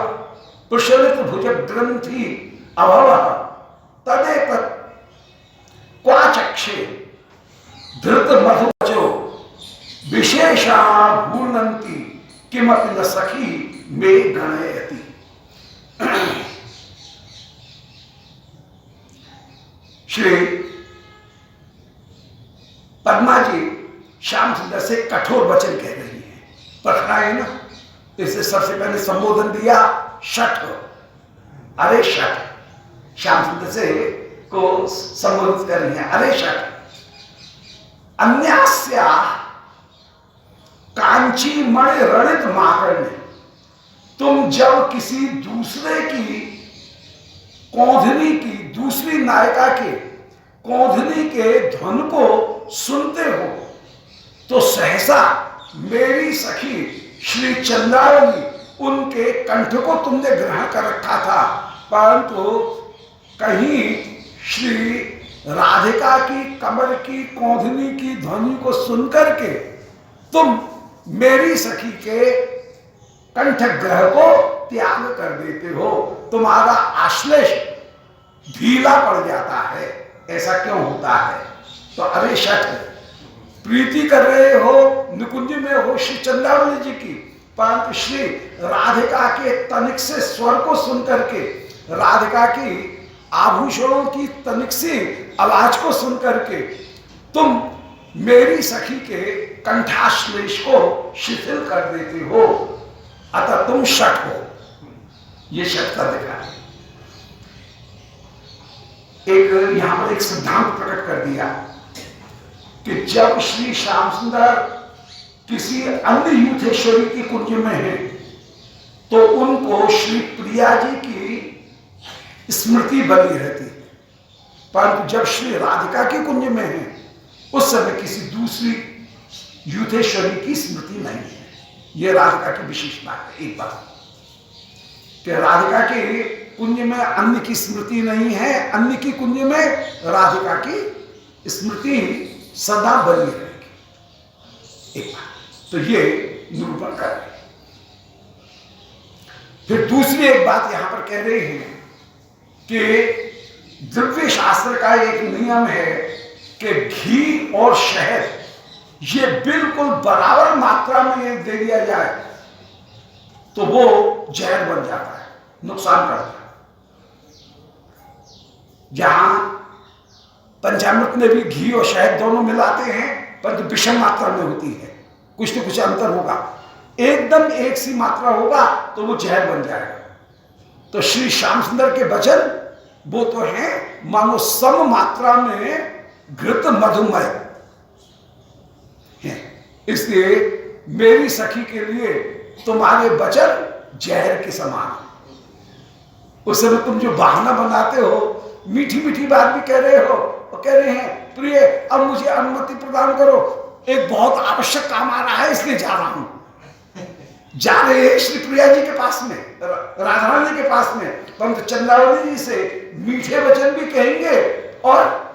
प्रशलित भुज ग्रंथि अभवः तदेतत् क्वाचक्षे धृत मधुवचो विशेषा भूनन्ति किमपि न सखी मे गणयति। श्री पद्मा जी श्याम सुंदर से कठोर वचन कह रही है। प्रखरा है ना, इससे सबसे पहले संबोधन दिया शठ, अरे शठ। श्याम सुंदर से को संबोधित कर रही है, अरे शठ। अन्यास्या कांची मणि रणित माकर्ण्य, तुम जब किसी दूसरे की कौंधनी की, दूसरी नायिका के कौंधनी के ध्वन को सुनते हो तो सहसा मेरी सखी श्री चंद्रावली उनके कंठ को तुमने ग्रहण कर रखा था, परंतु कहीं श्री राधिका की कमर की कौंधनी की ध्वनि को सुनकर के तुम मेरी सखी के कंठ ग्रह को त्याग कर देते हो, तुम्हारा आश्लेष ढीला पड़ जाता है। ऐसा क्यों होता है? तो अरे शठ, प्रीति कर रहे हो निकुंज में हो श्री चंद्रावली जी की, परंतु श्री राधिका के तनिक से स्वर को सुनकर के, राधिका की आभूषणों की तनिक सी आवाज को सुनकर के तुम मेरी सखी के कंठाश्लेष को शिथिल कर देते हो, अतः तुम शठ हो। ये शठ का दिखा है। एक यहां पर एक सिद्धांत प्रकट कर दिया कि जब श्री श्याम सुंदर किसी अन्य यूथेश्वरी की कुंज में है तो उनको श्री प्रिया जी की स्मृति बनी रहती है, परंतु जब श्री राधिका की कुंज में है उस समय किसी दूसरी यूथेश्वरी की स्मृति नहीं है। यह राधिका की विशेषता है। एक बात कि राधिका के कुंज में अन्य की स्मृति नहीं है, अन्य की कुंज में राधिका की स्मृति सदा बनी रहेगी। एक बात तो ये निरूपण कर रहे हैं। फिर दूसरी एक बात यहां पर कह रहे हैं कि द्रव्य शास्त्र का एक नियम है कि घी और शहद ये बिल्कुल बराबर मात्रा में दे दिया जाए तो वो जहर बन जाता है, नुकसान करता है। जहां पंचामृत में भी घी और शहद दोनों मिलाते हैं परंतु विषम मात्रा में होती है, कुछ तो कुछ अंतर होगा। एकदम एक सी मात्रा होगा तो वो जहर बन जाएगा। तो श्री श्याम सुंदर के वचन वो तो है मानो सम मात्रा में घृत मधुमय है। इसलिए मेरी सखी के लिए तुम्हारे वचन जहर के समान। उस समय तुम जो बहाना बनाते हो, मीठी मीठी बात भी कह रहे हो और कह रहे हैं प्रिय अब मुझे अनुमति प्रदान करो, एक बहुत आवश्यक काम आ रहा है इसलिए जा रहा हूं। जा रहे हैं श्री प्रिया जी के पास में, राधा रानी के पास में, परंतु चंद्रावली जी से मीठे वचन भी कहेंगे और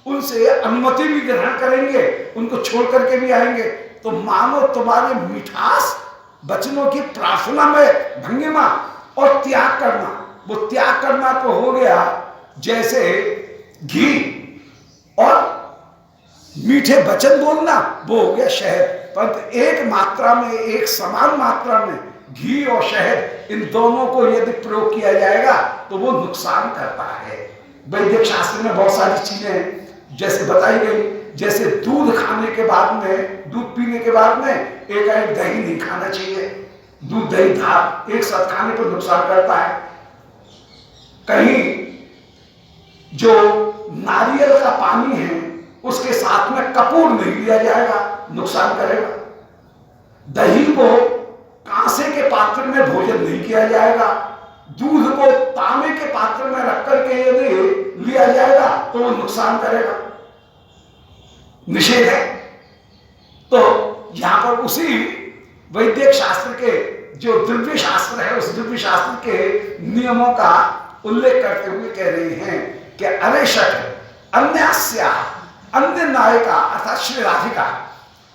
उनसे अनुमति भी ग्रहण करेंगे, उनको छोड़ करके भी आएंगे। तो मानो तुम्हारे मिठास वचनों की प्रार्थना में भंगिमा और त्याग करना, वो त्याग करना तो हो गया जैसे घी और मीठे वचन बोलना वो हो गया शहद। परंतु एक मात्रा में, एक समान मात्रा में घी और शहद इन दोनों को यदि प्रयोग किया जाएगा तो वो नुकसान करता है। वैदिक शास्त्र में बहुत सारी चीजें जैसे बताई गई, जैसे दूध खाने के बाद में, दूध पीने के बाद में एक दही नहीं खाना चाहिए। दूध दही भात एक साथ खाने पर नुकसान करता है। कहीं जो नारियल का पानी है उसके साथ में कपूर नहीं लिया जाएगा, नुकसान करेगा। दही को कांसे के पात्र में भोजन नहीं किया जाएगा। दूध को तांबे के पात्र में रख करके यदि लिया जाएगा तो वो नुकसान करेगा, निषेध है। तो यहां पर उसी वैदिक शास्त्र के जो द्रव्य शास्त्र है उस द्रव्य शास्त्र के नियमों का उल्लेख करते हुए कह रहे हैं कि अरे शठ अन्यास्या अन्य नायिका अर्थात श्री राधिका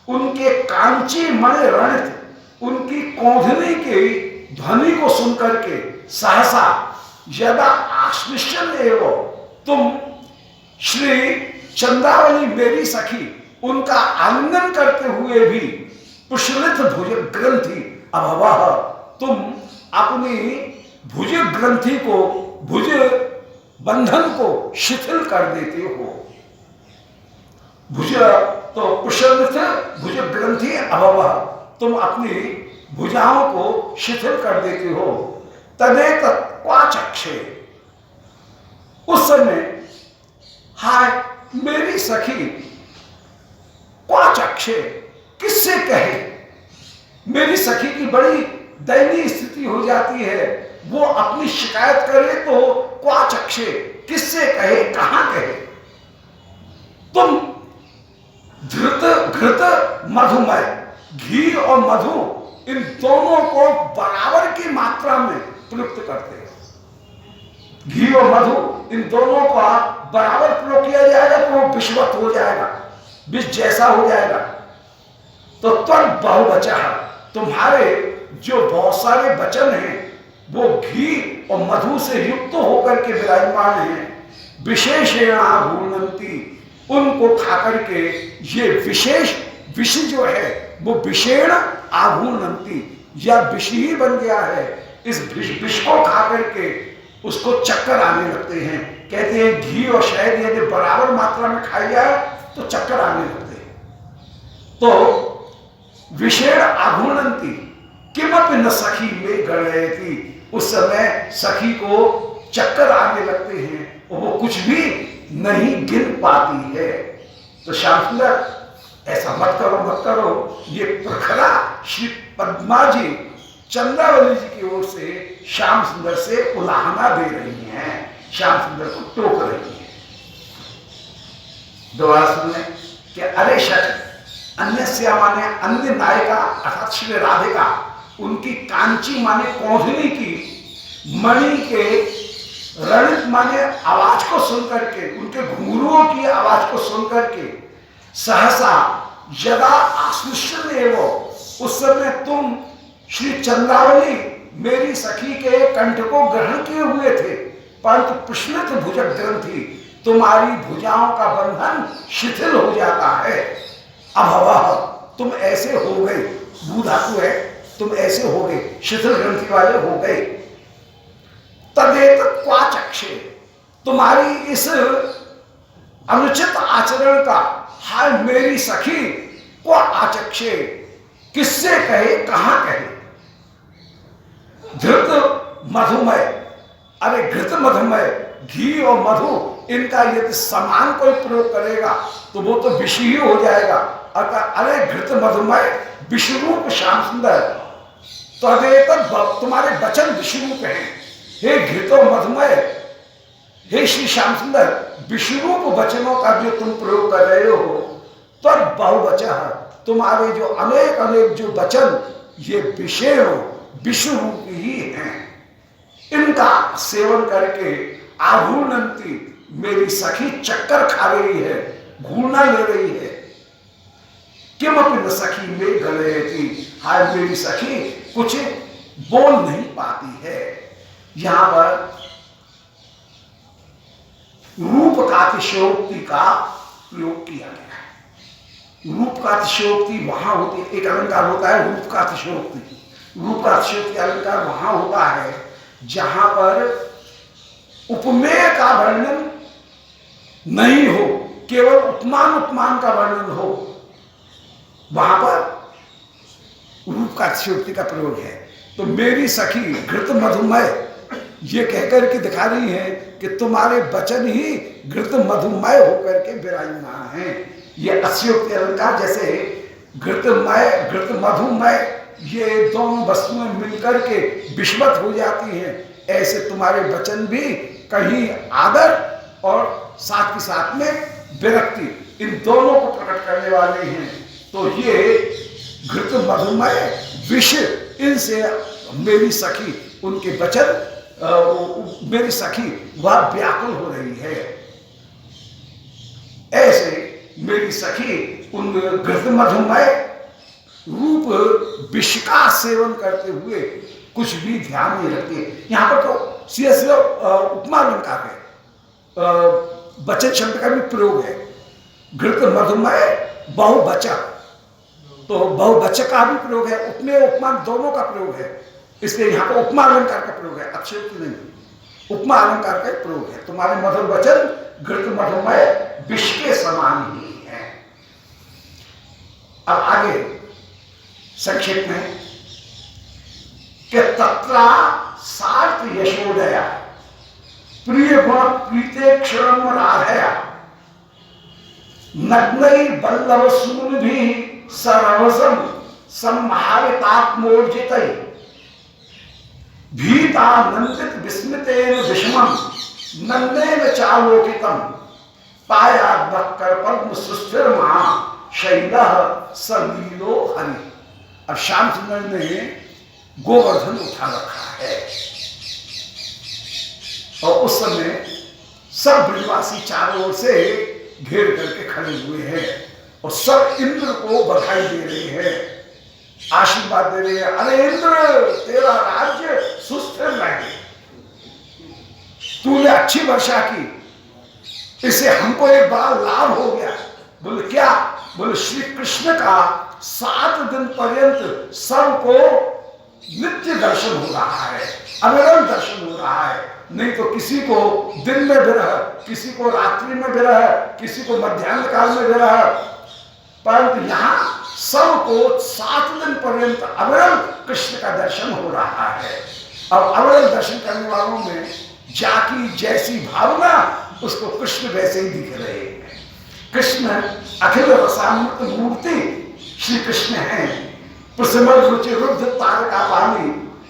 उनके कांची मणि रणित उनकी कौंधनी की ध्वनि को सुनकर के सहसा यदा आश्लिष्यन एवं तुम श्री चंद्रावली मेरी सखी उनका आलिंगन करते हुए भी पुष्लित भुज ग्रंथि अभवः, तुम अपनी भुज ग्रंथि को, भुज बंधन को शिथिल कर देते हो। भुज तो पुष्लित भुज ग्रंथि अभवः, तुम अपनी भुजाओं को शिथिल कर देते हो। तदेत क्वाचक्षे, उस समय हाय मेरी सखी क्वाचक्षे, किससे कहे। मेरी सखी की बड़ी दयनीय स्थिति हो जाती है, वो अपनी शिकायत करे तो क्वाचक्षे, किससे कहे, कहां कहे। तुम धृत घृत मधुमय, घी और मधु इन दोनों को बराबर की मात्रा में प्रयुक्त करते हो। घी और मधु इन दोनों का बराबर प्रयोग किया जाएगा तो वो विषवत हो जाएगा, विष जैसा हो जाएगा। तो त्वं बहुवचः, तुम्हारे जो बहुत सारे वचन हैं वो घी और मधु से युक्त होकर के विराजमान हैं। विशेषेण भूनंती, उनको खाकर के ये विशेष विष जो है वो विषेण आभूनंती, या विष ही बन गया है। इस विष को खाकर के उसको चक्कर आने लगते हैं। कहते हैं घी और शहद यदि बराबर मात्रा में खाई जाए तो चक्कर आने लगते हैं। तो विषेण आभूनंती किमपि न सखी में गणयति, उस समय सखी को चक्कर आने लगते हैं और वो कुछ भी नहीं गिन पाती है। तो श्याम सुंदर ऐसा मत करो मत करो। ये प्रखरा श्री पद्मा जी चंद्रावली जी की ओर से श्याम सुंदर से उलाहना दे रही हैं, श्याम सुंदर को टोक रही हैं। दोबारा सुनने कि अरे शट अन्य माने अन्य नायिका अर्थात श्री राधिका, उनकी कांची माने कोंधनी की मणि के रणित माने आवाज को सुनकर के, उनके घुंघरुओं की आवाज को सुनकर के सहसा यदा आश्लिष्यन एवं, उस समय तुम श्री चंद्रावली मेरी सखी के कंठ को ग्रहण किए हुए थे, परंतु प्रश्नित भुजग ग्रंथि, तुम्हारी भुजाओं का बंधन शिथिल हो जाता है। अब तुम ऐसे हो गए, भू धातु है, तुम ऐसे हो गए, शिथिल ग्रंथि वाले हो गए। तदेत क्वाचक्षे, तुम्हारी इस अनुचित आचरण का हाय मेरी सखी को आचक्षे, किससे कहे, कहां कहे। धृत मधुमय, अरे घृत मधुमय, घी और मधु इनका यदि समान कोई प्रयोग करेगा तो वो तो विष ही हो जाएगा। अरे घृत मधुमय विषरूप श्याम सुंदर, तो तुम्हारे वचन विषरूप हैं। हे घृतो मधुमय, हे श्री श्याम सुंदर, विषरूप वचनों का जो तुम प्रयोग कर रहे हो, तो बहुवचन, तुम्हारे जो अनेक अनेक जो वचन ये विषय विषरूप ही हैं। इनका सेवन करके आघूर्णंती, मेरी सखी चक्कर खा रही है, घूरना ले रही है। किमपि न सखी में गले थी, हाय मेरी सखी कुछ बोल नहीं पाती है। यहां पर रूप का अतिशयोक्ति का प्रयोग किया गया है। रूप का अतिशयोक्ति वहां होती है, एक अलंकार होता है रूप का अतिशयोक्ति। रूप का अतिशयोक्ति अलंकार वहां होता है जहां पर उपमेय का वर्णन नहीं हो, केवल उपमान उपमान का वर्णन हो, वहां पर रूप का अतिशयोक्ति का प्रयोग है। तो मेरी सखी घृत मधुमय ये कहकर के दिखा रही है कि तुम्हारे वचन ही घृत मधुमय होकर के विराजमान है। ये अतिशयोक्ति अलंकार जैसे घृतमय घृत मधुमय ये दोनों वस्तुएं मिलकर के विषवत हो जाती हैं, ऐसे तुम्हारे वचन भी कहीं आदर और साथ ही साथ में विरक्ति, इन दोनों को प्रकट करने वाले हैं। तो ये घृत मधुमय विष, इनसे मेरी सखी, उनके वचन मेरी सखी वह व्याकुल हो रही है। ऐसे मेरी सखी उन घृत मधुमय रूप विष का सेवन करते हुए कुछ भी ध्यान नहीं रखते। यहां पर तो सीधे उपमा अलंकार है, वचन शब्द का भी प्रयोग है। घृत मधुमय बहुवचक, तो बहुवचक का भी प्रयोग है, उपमेय उपमान दोनों का प्रयोग है, इसलिए यहां पर उपमा अलंकार का प्रयोग है, अतिशयोक्ति नहीं, उपमा अलंकार का प्रयोग है। तुम्हारे मधुर वचन घृत मधुमय विष के समान ही है। अब आगे संक्षेप में कि तत्रा सार्थ यशोदया प्रिय गुण प्रीते क्षण राधया नग्नई बल्लभ सून भी सरवसम सम्भावितात्मोर्जित भीता नंदित विस्मितेन विषमम नंदेन चालोकितम पाया बक्कर पद्म सुस्थिर महा शैलः सलीलो हरि। अब श्याम सुंदर ने गोवर्धन उठा रखा है और उस समय सब ब्रजवासी चारों ओर से घेर करके खड़े हुए हैं और सब इंद्र को बधाई दे रहे हैं, आशीर्वाद दे रहे हैं। अरे इंद्र, तेरा राज्य सुस्थिर रहे, तूने अच्छी वर्षा की, इससे हमको एक बड़ा लाभ हो गया। बोले क्या? बोले श्री कृष्ण का 7 दिन पर्यंत सबको नित्य दर्शन हो रहा है, अविरल दर्शन हो रहा है। नहीं तो किसी को दिन में विरह, किसी को रात्रि में विरह, किसी को मध्याह्न काल में विरह, परंतु यहाँ सबको 7 दिन पर्यंत अविरल कृष्ण का दर्शन हो रहा है। और अविरल दर्शन करने वालों में जाकी जैसी भावना, उसको कृष्ण वैसे ही दिख रहे हैं। कृष्ण अखिल रसामृत मूर्ति श्री कृष्ण है। प्रसमल रुचि रुद्ध तारका पानी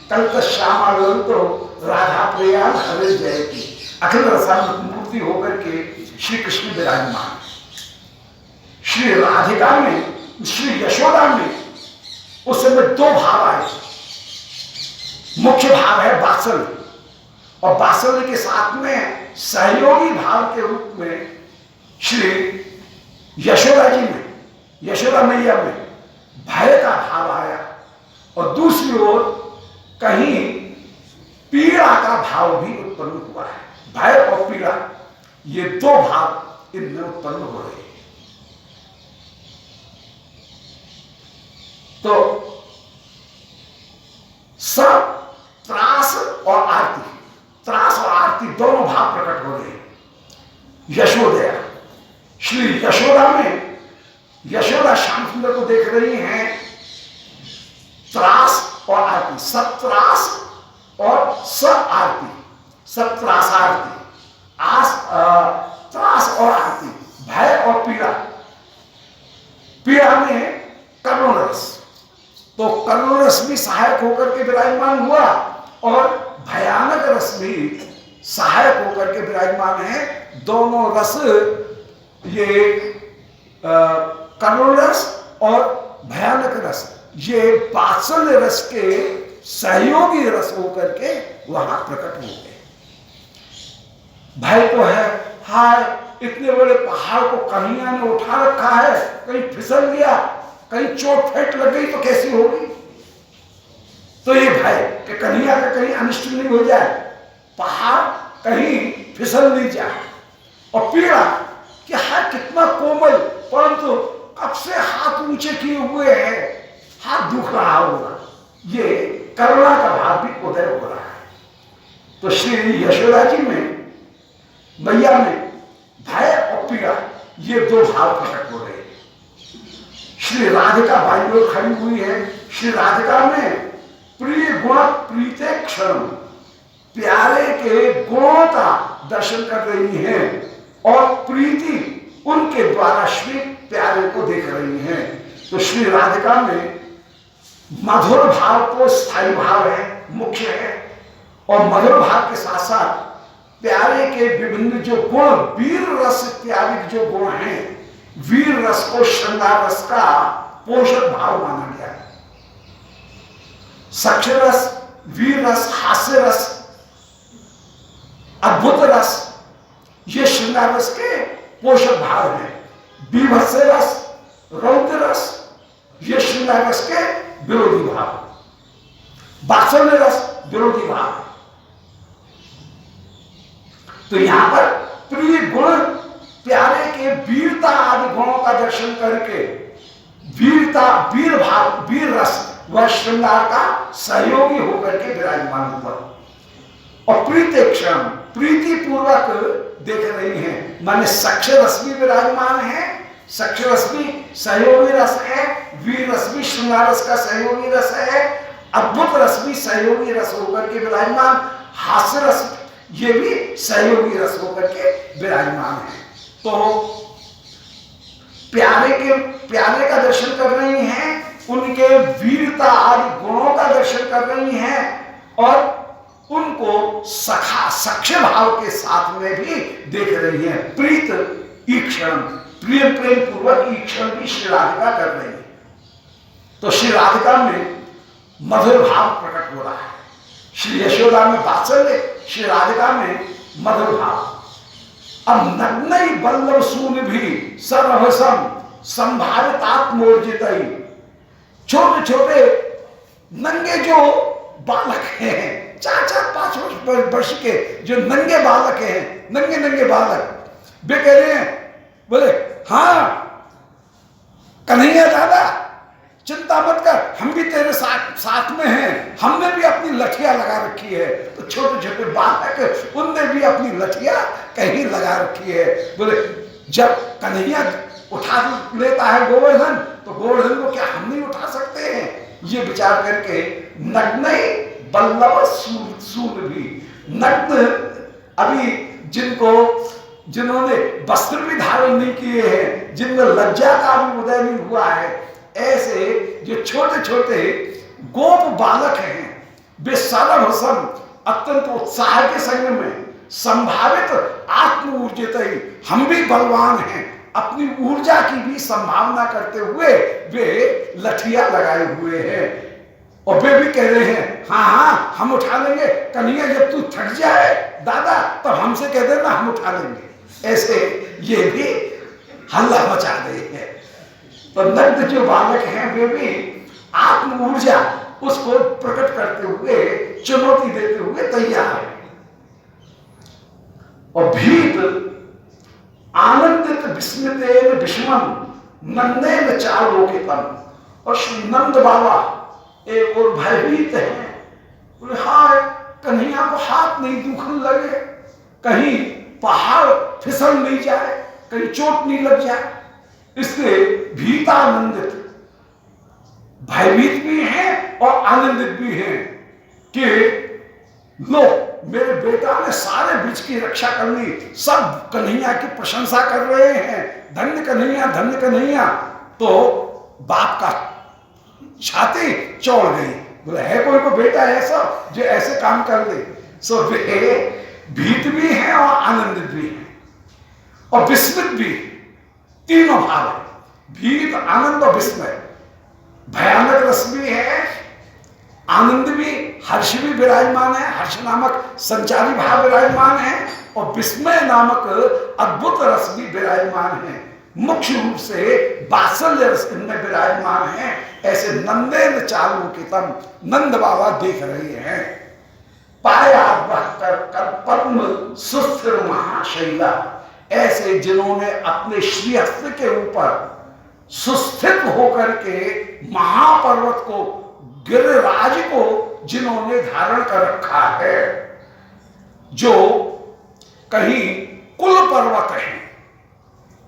कल्प श्यामा तो राधा प्रियाल हरे जयती। अखिल रसामृत मूर्ति होकर के श्री कृष्ण विराजमान। श्री राधिका में, श्री यशोदा में उस समय दो भाव आए। मुख्य भाव है वात्सल्य, और वात्सल्य के साथ में सहयोगी भाव के रूप में श्री यशोदा जी में, यशोदा मैया में भय का भाव आया, और दूसरी ओर कहीं पीड़ा का भाव भी उत्पन्न हुआ है। भय और पीड़ा, ये दो भाव इनमें उत्पन्न हो रहे हैं। तो सब त्रास और आरती, त्रास और आरती दोनों भाव प्रकट हो रहे हैं। यशोदया, श्री यशोदा में यशोदा श्याम सुंदर को देख रही हैं त्रास और आरती, सब त्रास और सब आरती, सब त्रास आरती, त्रास और आरती, भय और पीड़ा। पीड़ा में करुण रस, तो करुण रस भी सहायक होकर के विराजमान हुआ, और भयानक रस भी सहायक होकर के विराजमान है। दोनों रस, ये करुण रस और भयानक रस, ये वात्सल्य रस के सहयोगी रस होकर के वहां प्रकट हो गए। भय तो है, हाय इतने बड़े पहाड़ को कन्हैया ने उठा रखा है, कहीं फिसल गया, कहीं चोट फेंट लग गई तो कैसी होगी। तो ये भय कि कन्हैया का कहीं अनिष्ट नहीं हो जाए, पहाड़ कहीं फिसल नहीं जाए। और पीड़ा कि हाय कितना कोमल, परंतु कब से हाथ ऊंचे किए हुए हैं, हाथ दुख रहा होगा। ये करुणा का भाव भी उदय हो रहा है। तो श्री यशोदा जी में, मैया में भय और पीड़ा, ये दो भाव प्रकट हो रहे हैं। श्री राधिका बाई ओर खड़ी हुई है। श्री राधिका में प्रिय गुण प्रीते क्षण, प्यारे के गुणों का दर्शन कर रही हैं, और प्रीति उनके द्वारा श्री प्यारे को देख रही हैं। तो श्री राधिका में मधुर भाव तो स्थायी भाव है, मुख्य है, और मधुर भाव के साथ साथ प्यारे के विभिन्न जो गुण, वीर रस इत्यादि जो गुण हैं, वीर रस को श्रृंगार रस का पोषक भाव माना गया है। सक्ष रस, वीर रस, हास्य रस, अद्भुत रस, ये श्रृंगार रस के पोषक भाव है। बीभत्स रस, रौद्र रस, ये श्रृंगार रस के विरोधी भाव। वात्सल्य रस विरोधी भाव। तो यहां पर प्रिय गुण, प्यारे के वीरता आदि गुणों का दर्शन करके, वीरता, वीर भाव, वीर रस, वह श्रृंगार का सहयोगी होकर के विराजमान हुआ। और प्रीतेक्षण, प्रीति पूर्वक देख रही हैं, माने सक्ष रस भी विराजमान है, सक्ष रस भी सहयोगी रस है, वीर रस भी श्रृंगार रस का सहयोगी रस है, अद्भुत रस भी सहयोगी रस होकर के विराजमान, हास्य रस ये भी सहयोगी रस होकर के विराजमान है। तो प्यारे का दर्शन कर रही हैं, उनके वीरता आदि गुणों का दर्शन कर रही हैं, और उनको सखा, सक्ष भाव के साथ में भी देख रही हैं। प्रीत ईक्षण, प्रिय प्रेम पूर्वक ईक्षण भी श्री राधिका कर रही है। तो श्री राधिका में मधुर भाव प्रकट हो रहा है। श्री यशोदा में वात्सल्य, श्री राधिका में मधुर भाव। अब नग्नई बल्लभ सून भी सर्वसम संभावितात्मोर्जित, छोटे छोटे नंगे जो बालक हैं, 4-5 वर्ष के जो नंगे बालक हैं, नंगे नंगे बालक, वे कह रहे हैं, बोले हाँ कन्हैया दादा चिंता मत कर, हम भी तेरे साथ में हैं, हमने भी अपनी लठिया लगा रखी है। तो छोटे छोटे बालक, उनने भी अपनी लठिया कहीं लगा रखी है। बोले जब कन्हैया उठा लेता है गोवर्धन, तो गोवर्धन को क्या हम नहीं उठा सकते हैं? ये विचार करके नग्न बल्लभ सून भी, नग्न अभी जिनको जिन्होंने वस्त्र भी धारण नहीं किए हैं, जिनमें लज्जा का भी उदय नहीं हुआ है, ऐसे जो छोटे छोटे गोप बालक हैं, वे सर्वसम अत्यंत उत्साह के संग में संभावित आत्म ऊर्जित, हम भी बलवान हैं, अपनी ऊर्जा की भी संभावना करते हुए वे लठिया लगाए हुए हैं। और वे भी कह रहे हैं हाँ हाँ हम उठा लेंगे, कन्हैया जब तू थक जाए दादा तब हमसे कह देना, हम उठा लेंगे। ऐसे ये भी हल्ला मचा रहे हैं। तो नग्न जो बालक हैं वे भी आत्म ऊर्जा उसको प्रकट करते हुए, चुनौती देते हुए तैयार है। और भीत आनंदित विस्मितेन विषमम नंदेन चालोकितम। और श्री नंद बाबा एक और भयभीत है, बोले हाय कन्हैया को हाथ नहीं दुखने लगे, कहीं पहाड़ फिसल नहीं जाए, कहीं चोट नहीं लग जाए, इसलिए भीतानंदित, भयभीत भी हैं और आनंदित भी हैं कि लो मेरे बेटा ने सारे ब्रज की रक्षा कर ली, सब कन्हैया की प्रशंसा कर रहे हैं, धन्य कन्हैया धन्य कन्हैया। तो बाप का छाती चौड़ गई, बोले है कोई को बेटा ऐसा जो ऐसे काम कर ले। सो वे भीत भी हैं और आनंदित भी हैं और विस्मित भी, तीनों भाव है, भीत आनंद और विस्मय। भयानक रस भी है, आनंद भी, हर्ष भी विराजमान है, हर्ष नामक संचारी भाव विराजमान है, और विस्मय नामक अद्भुत रस भी विराजमान है। मुख्य रूप से वात्सल्य रस इनमें विराजमान है। ऐसे नंदेन चालोकितम, नंद बाबा देख रहे हैं। पाया कर पद्म सुस्थिर महाशैला, ऐसे जिन्होंने अपने श्रीहस्त के ऊपर सुस्थित होकर के महापर्वत को, गिरिराज को जिन्होंने धारण कर रखा है, जो कहीं कुल पर्वत है।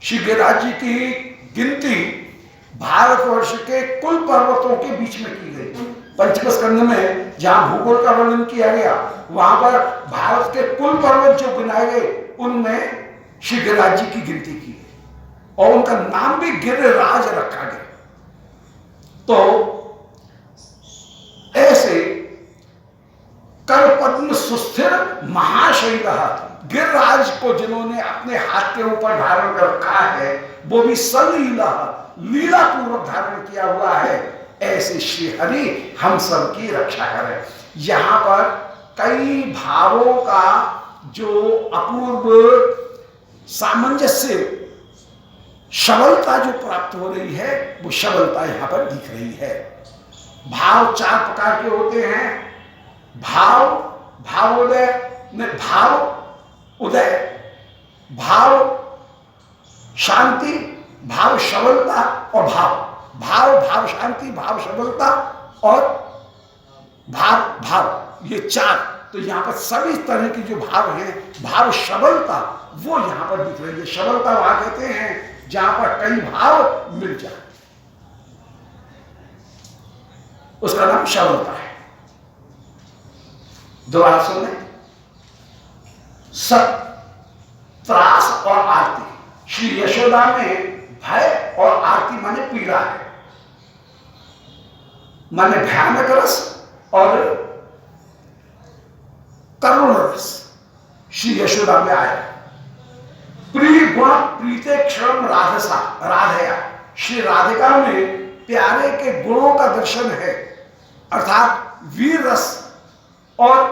श्री गिरिराज जी की गिनती भारतवर्ष के कुल पर्वतों के बीच में की गई। पंचम स्कंध में जहां भूगोल का वर्णन किया गया, वहां पर भारत के कुल पर्वत जो गिनाए गए उनमें श्री गिरिराज जी की गिनती की गई और उनका नाम भी गिरिराज रखा गया। तो ऐसे कर पद्म सुस्थिर महाशैला, गिरिराज को जिन्होंने अपने हाथ के ऊपर धारण कर रखा है, वो भी सलीला, लीला पूर्वक धारण किया हुआ है। ऐसे श्री हरि हम सब की रक्षा करें। यहां पर कई भावों का जो अपूर्व सामंजस्य, सबलता जो प्राप्त हो रही है, वो सबलता यहां पर दिख रही है। भाव चार प्रकार के होते हैं, भाव, भावोदय, भाव उदय, भाव शांति, भाव सबलता और भाव शांति, भाव सबलता और भाव, ये चार। तो यहां पर सभी तरह की जो भाव हैं, भाव सबलता वो यहां पर दिख रही है। सबलता वहां कहते हैं जहां पर कई भाव मिल जाए, उसका नाम सबलता है। दोबारा सुने, सत, त्रास और आरती। श्री यशोदा में भय और आरती माने पीड़ा है, माने भयानक रस और करुण रस श्री यशोदा में आया। प्रिय गुण प्रीते क्षण राधसा राधया, श्री राधिका में प्यारे के गुणों का दर्शन है, अर्थात वीर रस और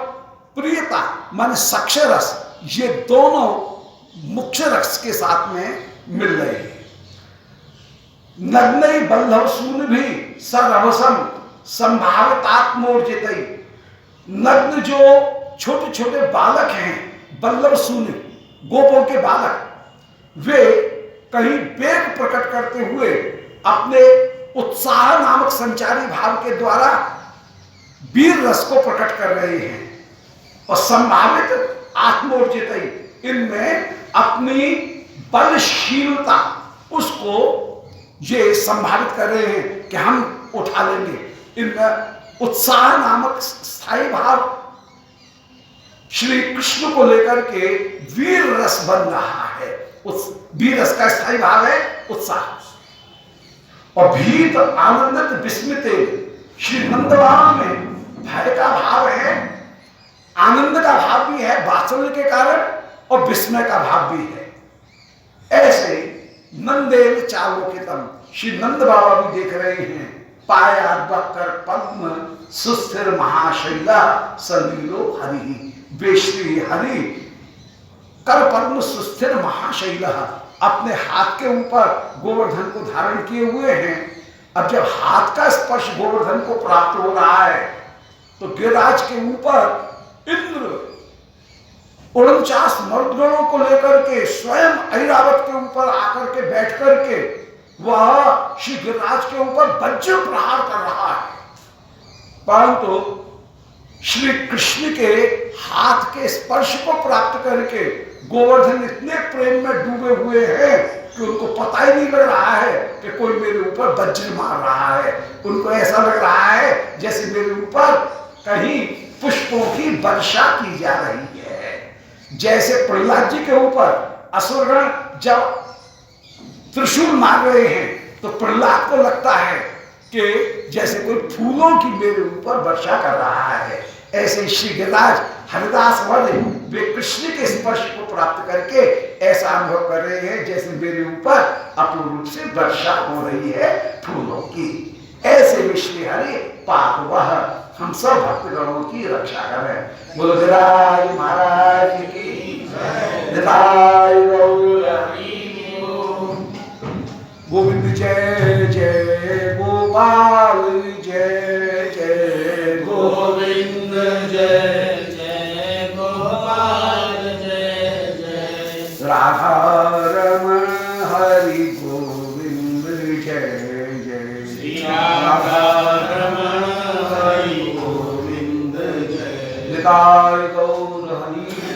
प्रियता माने सक्ष रस, ये दोनों मुख्य रस के साथ में मिल रहे हैं। नग्नई बल्लभ सून भी सरवसम संभावितात्मोर्जित, नग्न जो छोटे छोटे बालक हैं, बल्लभ सून गोपों के बालक, वे कहीं वेग प्रकट करते हुए अपने उत्साह नामक संचारी भाव के द्वारा वीर रस को प्रकट कर रहे हैं और संभावित आत्मोर्जित, इनमें अपनी बलशीलता उसको ये संभावित कर रहे हैं कि हम उठा लेंगे। इनमें उत्साह नामक स्थायी भाव श्री कृष्ण को लेकर के वीर रस बन रहा है। उस वीर रस का स्थायी भाव है उत्साह। और भीत आनंदित विस्मित, श्री नंद बाबा में भय का भाव है, आनंद का भाव भी है वात्सल्य के कारण, और विस्मय का भाव भी है। ऐसे नंदेल चालोकितम, श्री नंद बाबा भी देख रहे हैं। पाया बकर पद्म सुस्थिर महाशैला सलीलो हरि, वे श्री हरि कर पद्म सुस्थिर महाशैला, अपने हाथ के ऊपर गोवर्धन को धारण किए हुए हैं। अब जब हाथ का स्पर्श गोवर्धन को प्राप्त हो रहा है तो गिरिराज के ऊपर इंद्र 49 मर्दगणों को लेकर के स्वयं ऐरावत के ऊपर आकर के बैठ करके वह श्री गिरिराज के ऊपर वज्र प्रहार कर रहा है। परंतु श्री कृष्ण के हाथ के स्पर्श को प्राप्त करके गोवर्धन इतने प्रेम में डूबे हुए हैं कि उनको पता ही नहीं लग रहा है कि कोई मेरे ऊपर वज्र मार रहा है। उनको ऐसा लग रहा है जैसे मेरे ऊपर कहीं पुष्पों की वर्षा की जा रही है। जैसे प्रहलाद जी के ऊपर असुरगण जब त्रिशूल मार रहे हैं तो प्रहलाद को लगता है कि जैसे कोई फूलों की मेरे ऊपर वर्षा कर रहा है। ऐसे श्री गिरिराज हरिदास वाले वे कृष्ण के स्पर्श को प्राप्त करके ऐसा अनुभव कर रहे हैं जैसे मेरे ऊपर अपूर्व रूप से वर्षा हो रही है फूलों की। ऐसे वे श्री हरि पाप वह हम सब भक्तगणों की रक्षा करें। बोलो गिरिराज महाराज की गोविंद जय जय गोपाल जय जय गोविंद जय जय गोपाल जय जय राधा रमण हरि गोविंद जय जय राधा रमण हरि गोविंद जय। निताय गौर हरि।